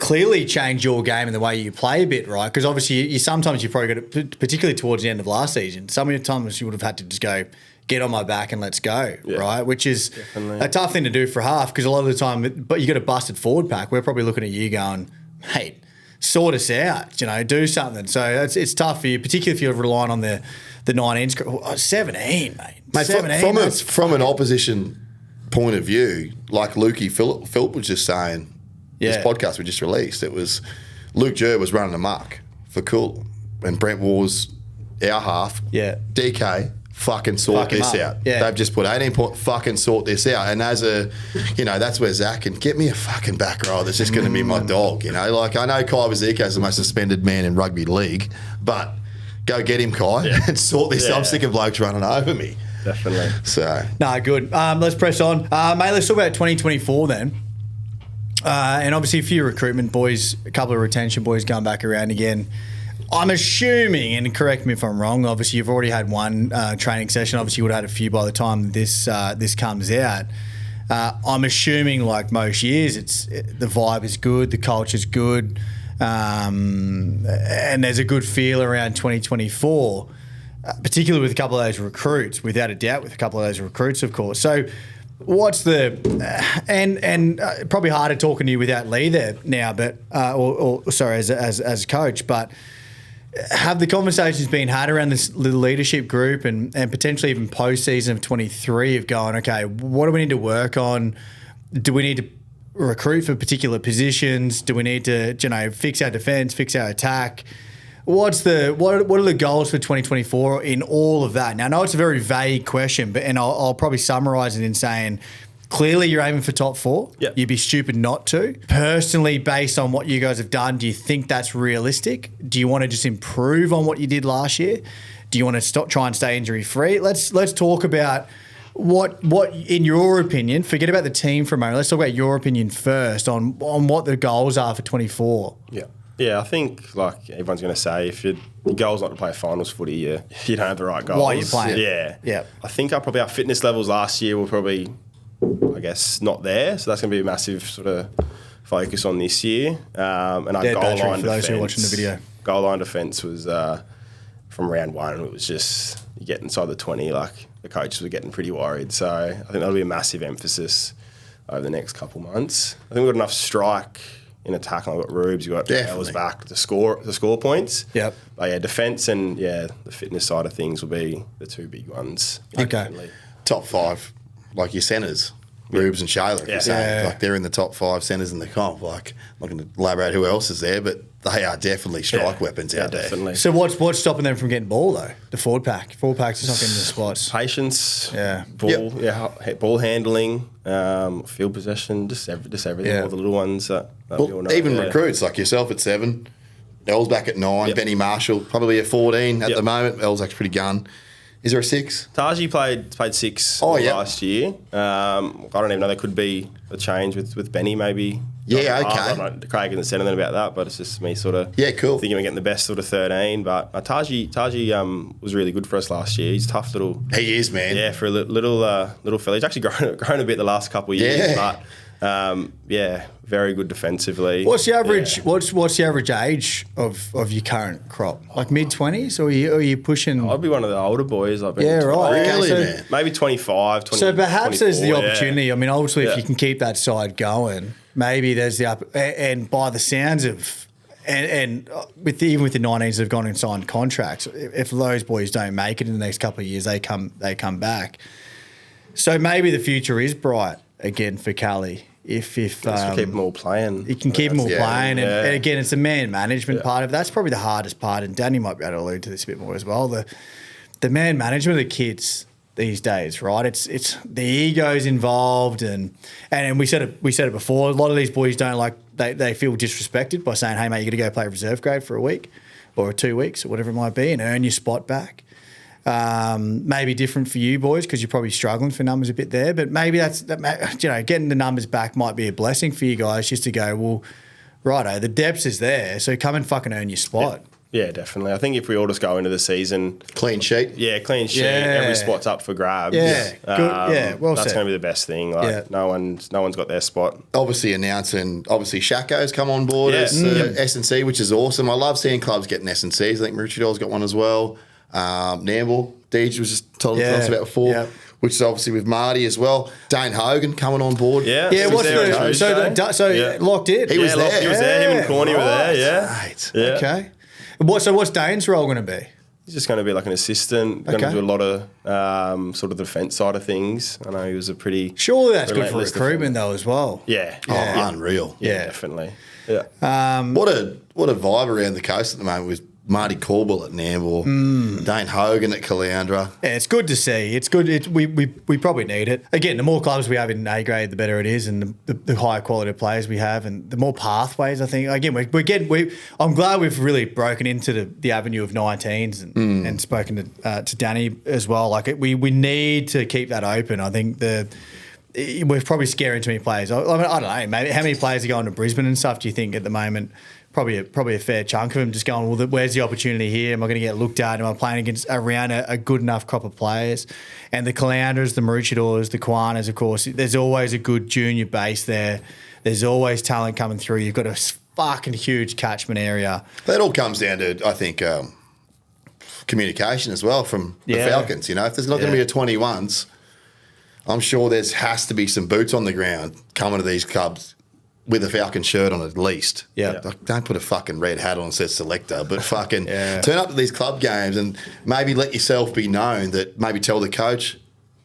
clearly change your game and the way you play a bit, right? Because obviously you sometimes probably got to, particularly towards the end of last season, some of the times you would have had to just go, get on my back and let's go, right? Which is a tough thing to do for half because a lot of the time, but you got a busted forward pack. We're probably looking at you going, mate, sort us out, do something. So it's tough for you, particularly if you're relying on the 19s. 17, mate. 17. From an opposition point of view, like Lukey Philip was just saying, this podcast we just released, it was Luke Jur was running amok for Cool, and Brent Wars, our half, DK, fucking sort this out. Yeah. They've just put 18 point, fucking sort this out. And as a, that's where Zack can get me a fucking back row that's just going to be my dog, I know Kai Wazika's the most suspended man in rugby league, but go get him, Kai, and sort this. I'm sick of blokes running over me. Definitely. So. No, good. Let's press on. Mate, let's talk about 2024 then. And obviously a few recruitment boys, a couple of retention boys going back around again. I'm assuming, and correct me if I'm wrong, obviously you've already had one training session. Obviously you would have had a few by the time this comes out. I'm assuming, like most years, the vibe is good, the culture's good, and there's a good feel around 2024, particularly with a couple of those recruits, without a doubt, with a couple of those recruits, of course. So what's the and probably harder talking to you without Lee there now, but as coach, but have the conversations been had around this little leadership group and potentially even post-season of 23 of going, okay, what do we need to work on? Do we need to recruit for particular positions? Do we need to, fix our defence, fix our attack? What are the goals for 2024 in all of that? Now, I know it's a very vague question, but I'll probably summarise it in saying, clearly you're aiming for top 4. Yep. You'd be stupid not to. Personally, based on what you guys have done, do you think that's realistic? Do you want to just improve on what you did last year? Do you want to try and stay injury free? Let's talk about what in your opinion, forget about the team for a moment. Let's talk about your opinion first on what the goals are for 24. Yeah. Yeah, I think like everyone's going to say, if your goal's not to play finals footy, you don't have the right goals. Why are you playing? Yeah. I think our fitness levels last year were probably, I guess, not there. So that's going to be a massive sort of focus on this year. And our goal line for those who are watching the video. Goal line defence was from round 1. It was just you get inside the 20. Like the coaches were getting pretty worried. So I think that'll be a massive emphasis over the next couple months. I think we've got enough strike in attack. I've got Rubes, you've got Ellis back to score points. Yep. But defence and the fitness side of things will be the two big ones. Okay. Top 5, like your centres, Rubes and Shayla. Like they're in the top 5 centres in the comp. Like I'm not going to elaborate who else is there, but they are definitely strike weapons out there. Definitely. So what's stopping them from getting ball though? The forward pack. Forward pack's just not getting the spots. Patience. Yeah. Ball. Ball handling. Field possession. Just everything. Yeah. All the little ones that we all know. Even recruits like yourself at 7. El's back at 9. Benny Marshall probably at 14 at the moment. El's actually pretty gun. Is there a 6? Taji played 6 last year. I don't even know. There could be a change with Benny maybe. Yeah, okay. I don't know Craig in the centre then about that, but it's just me sort of cool. thinking we're getting the best sort of 13. But Taji was really good for us last year. He's a tough little. He is, man. Yeah, for a little fella. He's actually grown a bit the last couple of years, but very good defensively. What's the average? What's the average age of your current crop? Like mid-20s, or are you pushing? I'd be one of the older boys. I've been Really, man. maybe 25, 20. So perhaps there's the 24, opportunity. I mean, obviously, if you can keep that side going, maybe there's the up. And by the sounds of, even with the 19s, they've gone and signed contracts. If those boys don't make it in the next couple of years, they come back. So maybe the future is bright again for Cali. If keep them all playing. You can keep them all playing. Yeah. And again, it's the man management part of it. That's probably the hardest part. And Danny might be able to allude to this a bit more as well. The man management of the kids these days, right? It's the egos involved. And we said it before. A lot of these boys don't like, they feel disrespected by saying, hey, mate, you got to go play reserve grade for a week or 2 weeks or whatever it might be and earn your spot back. Maybe different for you boys because you're probably struggling for numbers a bit there, but maybe getting the numbers back might be a blessing for you guys just to go, well, righto, the depth is there, so come and fucking earn your spot. Yeah, definitely. I think if we all just go into the season Clean sheet. clean sheet, every spot's up for grabs. Yeah, good. Well that's said. going to be the best thing. Like no one's got their spot. Obviously Shaco's come on board as S&C, which is awesome. I love seeing clubs getting S&Cs. I think Maroochydale's got one as well. Namble, Deej was just told us about before, which is obviously with Marty as well. Dane Hogan coming on board. Yeah. What's locked in? He was there. He was there. Him and Corny were there. Yeah. Right. Yeah. Okay. What's Dane's role going to be? He's just going to be like an assistant. Going to do a lot of sort of the defence side of things. I know he was a pretty. Surely that's good for relentless recruitment though as well. Yeah. Unreal. Yeah, definitely. Yeah. What a vibe around the coast at the moment with Marty Corbell at Namble, Dane Hogan at Caloundra. Yeah, it's good to see. It's good. We probably need it. Again, the more clubs we have in A grade, the better it is, and the higher quality of players we have, and the more pathways. I think. Again, I'm glad we've really broken into the avenue of 19s and spoken to Danny as well. Like we need to keep that open. I think we're probably scaring too many players. I don't know. Maybe how many players are going to Brisbane and stuff? Do you think at the moment? Probably a fair chunk of them just going, well, where's the opportunity here? Am I going to get looked at? Am I playing around a good enough crop of players? And the Caloundras, the Maroochydores, the Kiwanis, of course, there's always a good junior base there. There's always talent coming through. You've got a fucking huge catchment area. That all comes down to, I think, communication as well from the Falcons. You know, if there's not going to be a 21s, I'm sure there has to be some boots on the ground coming to these clubs with a Falcon shirt on at least. Yeah. Like, don't put a fucking red hat on that says selector, but fucking turn up to these club games and maybe let yourself be known that maybe tell the coach,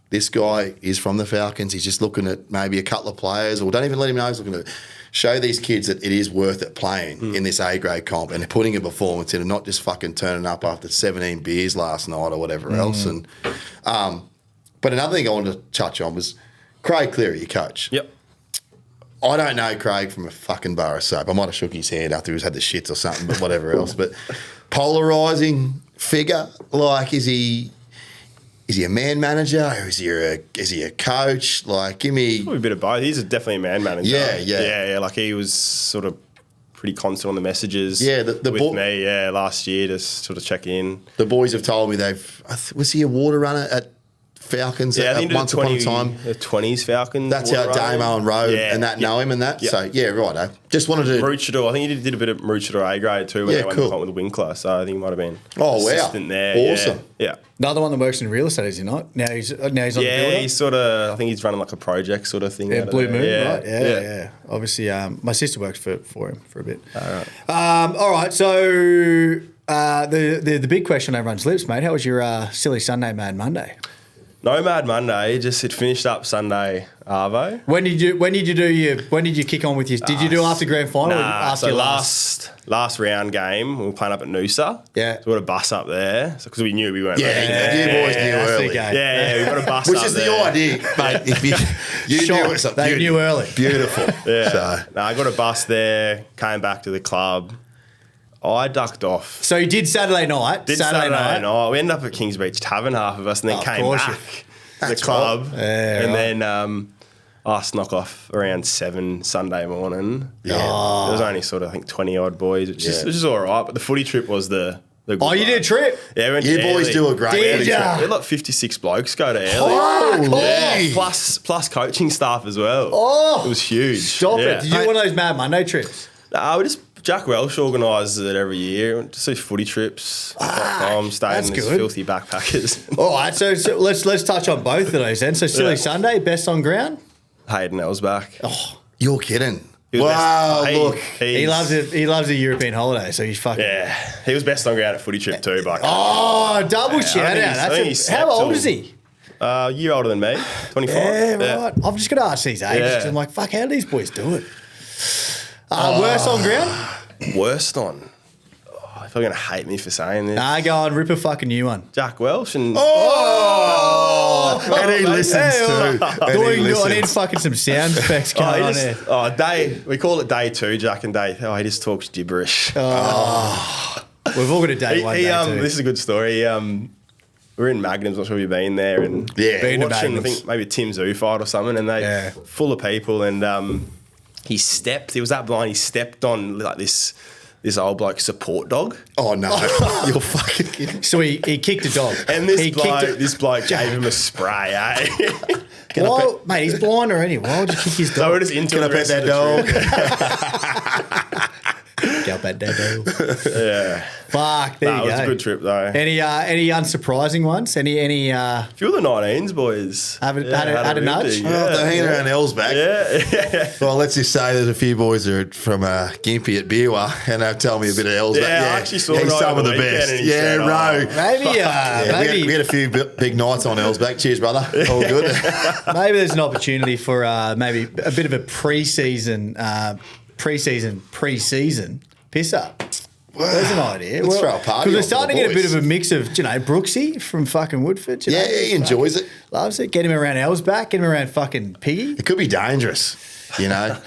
this guy is from the Falcons. He's just looking at maybe a couple of players, or don't even let him know he's looking at. Show these kids that it is worth it playing in this A-grade comp and putting a performance in and not just fucking turning up after 17 beers last night or whatever else. And but another thing I wanted to touch on was Craig Cleary, your coach. Yep. I don't know Craig from a fucking bar of soap. I might have shook his hand after he's had the shits or something, but whatever else. But polarising figure, like is he a man manager or is he a coach? Like, give me Probably a bit of both. He's definitely a man manager. Yeah. Like he was sort of pretty constant on the messages. Yeah, with me. Yeah, last year to sort of check in. The boys have told me was he a water runner at Falcons at once upon a time? The 20s Falcons. That's how Damo and Rowe and that know him and that. Yep. So, yeah, right. Just wanted to... Maroochydore. I think he did a bit of Maroochydore A grade too when they went to the comp with the Winkler. So I think he might have been assistant there. Awesome. Yeah. Another one that works in real estate, is he not? Now he's on the builder? Yeah, he's sort of... I think he's running like a project sort of thing. Yeah, Blue Moon, there. right? Yeah. Obviously, my sister works for him for a bit. All right. So the big question on everyone's lips, mate. How was your silly Sunday Mad Monday? No Mad Monday, it finished up Sunday Arvo. When did you kick on with your? Did you do after grand final? Or after so your last round game we were playing up at Noosa. Yeah, so we got a bus up there because we knew we weren't. You boys knew early. Yeah, we got a bus which up is there. the idea, mate. If they knew early. Beautiful. Yeah, I got a bus there. Came back to the club. I ducked off. So you did Saturday night. Did Saturday night. We ended up at Kings Beach Tavern, half of us, and then Oh, of came course back to the club. right. Yeah, and right. then I snuck off around 7 Sunday morning. Yeah. Oh. There was only sort of, I think, 20 odd boys, which is all right. But the footy trip was the good Oh, you did a trip? Yeah, we went You to boys Airlie. do a great Did footy ya? trip. We had like 56 blokes go to Airlie. Oh, Yeah, plus coaching staff as well. Oh. It was huge. Stop yeah. it. Did you do one of those Mad Monday trips? Jack Welsh organises it every year. Went to see footy trips. Staying that's in these good. filthy backpackers. All right, so let's touch on both of those then. So Silly Yeah. Sunday, best on ground. Hayden Elsbach. You're kidding. He was Wow, best. look. He loves it. He loves a European holiday, so he's fucking. Yeah, he was best on ground at footy trip too. But Oh, double shout I think out. he's How slept old till- is he? a year older than me, 25. Yeah, right. I've just got to ask these ages. Yeah. 'Cause I'm like, fuck, how do these boys do it? Worst on ground? Worst on. Oh, if they're gonna hate me for saying this, Nah, go on, rip a fucking new one. Jack Welsh and And he listens too. And he Doing I need listens. fucking some sound effects going on there. day. We call it day 2, Jack and day. Oh, he just talks gibberish. We've all got a day one day too. This is a good story. We're in Magnums, not sure if you've been there, and Yeah. Been to watching, I Magnums. think maybe a Tim Zoo fight or something, and they Yeah. full of people, and he was that blind, he stepped on like this old bloke support dog. Oh, no. You're fucking kidding. So he kicked a dog. And He kicked it. this bloke gave him a spray, eh? Why, mate, he's blind already. Why would you kick his So we're dog? just into Can I the pet rest that of the dog? trip. Go back that dog. Yeah. Fuck, there That you was go. a good trip though. Any unsurprising ones? Any A few of the 19s boys. Had a nudge? Yeah. Oh, they're hanging around Elsbach. Yeah. Well, let's just say there's a few boys that are from Gympie at Beerwah, and they'll tell me a bit of Elsbach. Yeah, I actually saw he's Ro some of over the the weekend best. and he Yeah, said, Ro. maybe Yeah, maybe we had a few big nights on Elsbach. Cheers, brother. All good. maybe there's an opportunity for maybe a bit of a preseason piss up. There's an idea. Let's throw a party Because we're on starting for to the get a bit boys. of a mix of, Brooksy from fucking Woodford. Yeah, he enjoys it. Loves it. Get him around Elsbach. Get him around fucking Piggy. It could be dangerous, you know.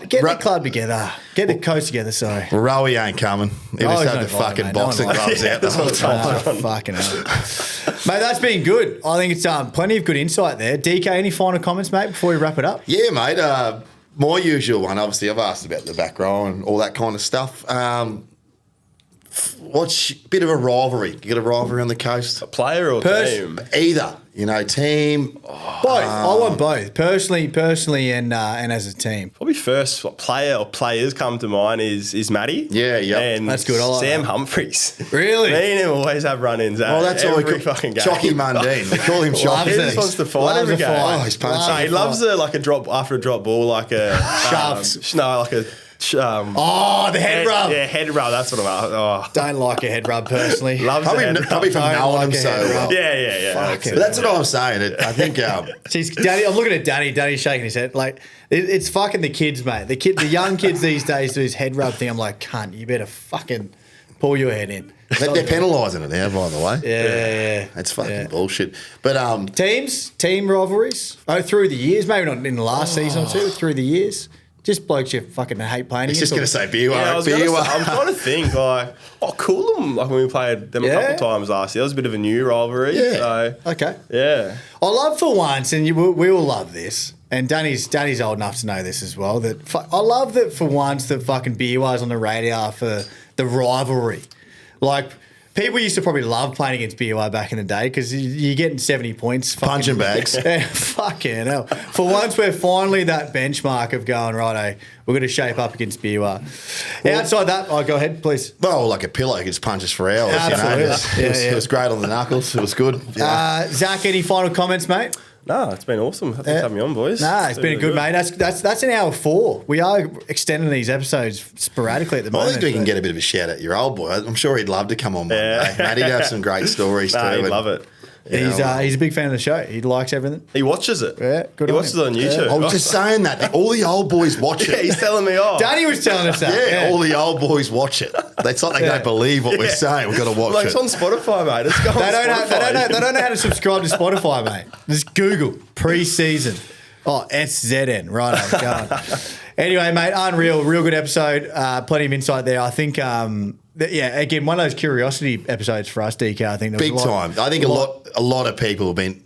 Get the club together. Get the coast together, sorry. Rowie ain't coming. He Oh, just he's had no the bother, fucking mate. No boxing one gloves out the whole time. Fucking hell. Mate, that's been good. I think it's plenty of good insight there. DK, any final comments, mate, before we wrap it up? Yeah, mate. My usual one, obviously, I've asked about the back row and all that kind of stuff. What's a bit of a rivalry? You got a rivalry on the coast? Player or team? Either, team. Both. I want both. Personally, and as a team. Probably first player or players come to mind is Matty. Yeah, yep. And That's good, I like Sam that. Humphries. Really? Me and him always have run-ins. Well, that's all we every call fucking game. Chalky Mundine. We call him Loves Chalky. He it. just wants to fight Loves every a game. fight. Oh, he's punching. No, he loves a drop after a drop ball, like a Shoves. No, like a Oh, the head rub. Yeah, head rub. That's what I'm at. Oh, Don't like a head rub personally. loves the head rub. Probably from Don't knowing like him a so head well. rub. Yeah. Fuck it. But that's what I'm saying. I think Jeez, Danny, I'm looking at Danny. Danny's shaking his head. Like, it's fucking the kids, mate. The young kids these days do his head rub thing. I'm like, cunt, you better fucking pull your head in. they're penalising it now, by the way. Yeah. It's fucking Yeah. bullshit. But Team rivalries? Oh, through the years. Maybe not in the last season or two, but through the years. Just blokes you fucking hate playing he's against. just going to say Beerwah. Yeah, I'm Beerwah. trying to think like, Coolum, like when we played them a Yeah. couple times last year, that was a bit of a new rivalry. Yeah. So, Okay. yeah. I love for once, and we all love this, and Danny's old enough to know this as well, that I love that for once that fucking Beerwah's on the radar for the rivalry. Like, people used to probably love playing against Beerwah back in the day because you're getting 70 points. Punching bags. Yeah, fucking hell. For once, we're finally that benchmark of going, righto, we're going to shape up against Beerwah. Outside that, go ahead, please. Well, like a pillow gets punches for hours. Absolutely. It was great on the knuckles. It was good. Yeah. Zach, any final comments, mate? No, it's been awesome. Thanks for having me on, boys. Nah, it's been a good, mate. That's an hour 4. We are extending these episodes sporadically at the I moment. think we can but- get a bit of a shout at your old boy. I'm sure he'd love to come on one day. Mate, he'd have some great stories Nah, too. he'd and- love it. He's a big fan of the show. He likes everything. He watches it. Yeah, good He on watches him. it on YouTube. I was just saying that. All the old boys watch Yeah, it. he's telling me off. Danny was telling us that. Yeah, all the old boys watch it. It's like they Yeah. don't believe what we're saying. We've got to watch Like, it. it's on Spotify, mate. Let's go on They Spotify. don't know how to subscribe to Spotify, mate. Just Google pre-season. Oh, SZN. Right, I'm going. Anyway, mate, unreal, real good episode. Plenty of insight there. I think, again, one of those curiosity episodes for us, DK. I think there was Big time. I think a lot of people have been.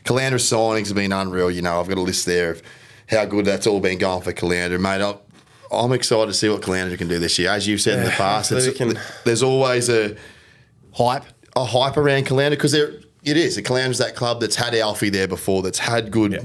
Caloundra signings have been unreal. You know, I've got a list there of how good that's all been going for Caloundra, mate. I'm excited to see what Caloundra can do this year. As you've said in the past, there's always a hype around Caloundra because it is. Caloundra's that club that's had Alfie there before, that's had good, it's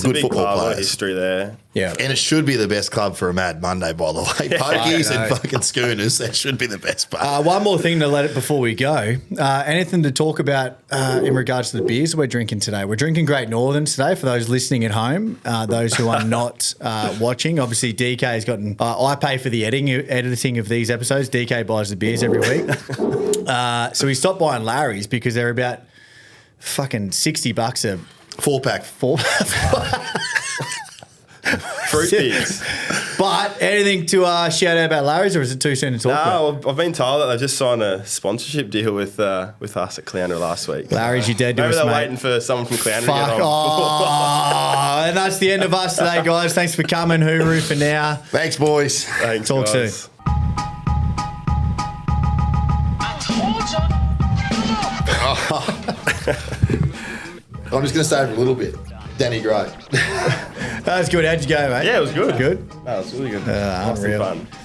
good a big football club, players. history there. Yeah. And it should be the best club for a Mad Monday, by the way. Pokies and fucking Schooners, that should be the best part. One more thing to let it before we go. Anything to talk about in regards to the beers we're drinking today? We're drinking Great Northern today for those listening at home, those who are not watching. Obviously, DK has gotten... I pay for the editing of these episodes. DK buys the beers every week. So we stopped buying Larry's because they're about fucking $60 a... 4-pack. Fruit beers. But anything to shout out about Larry's, or is it too soon to talk about? No, I've been told that they've just signed a sponsorship deal with us at Caloundra last week. Larry's, you're dead to Maybe us, they're mate. waiting for someone from Caloundra to Fuck get on. off. And that's the end of us today, guys. Thanks for coming. Hooroo for now. Thanks, boys. Thanks, Talk guys. soon. I'm just going to stay for a little bit. Danny Gray. That was good. How'd you go, mate? Yeah, it was good. Good? That was really good. Lots of unreal. fun.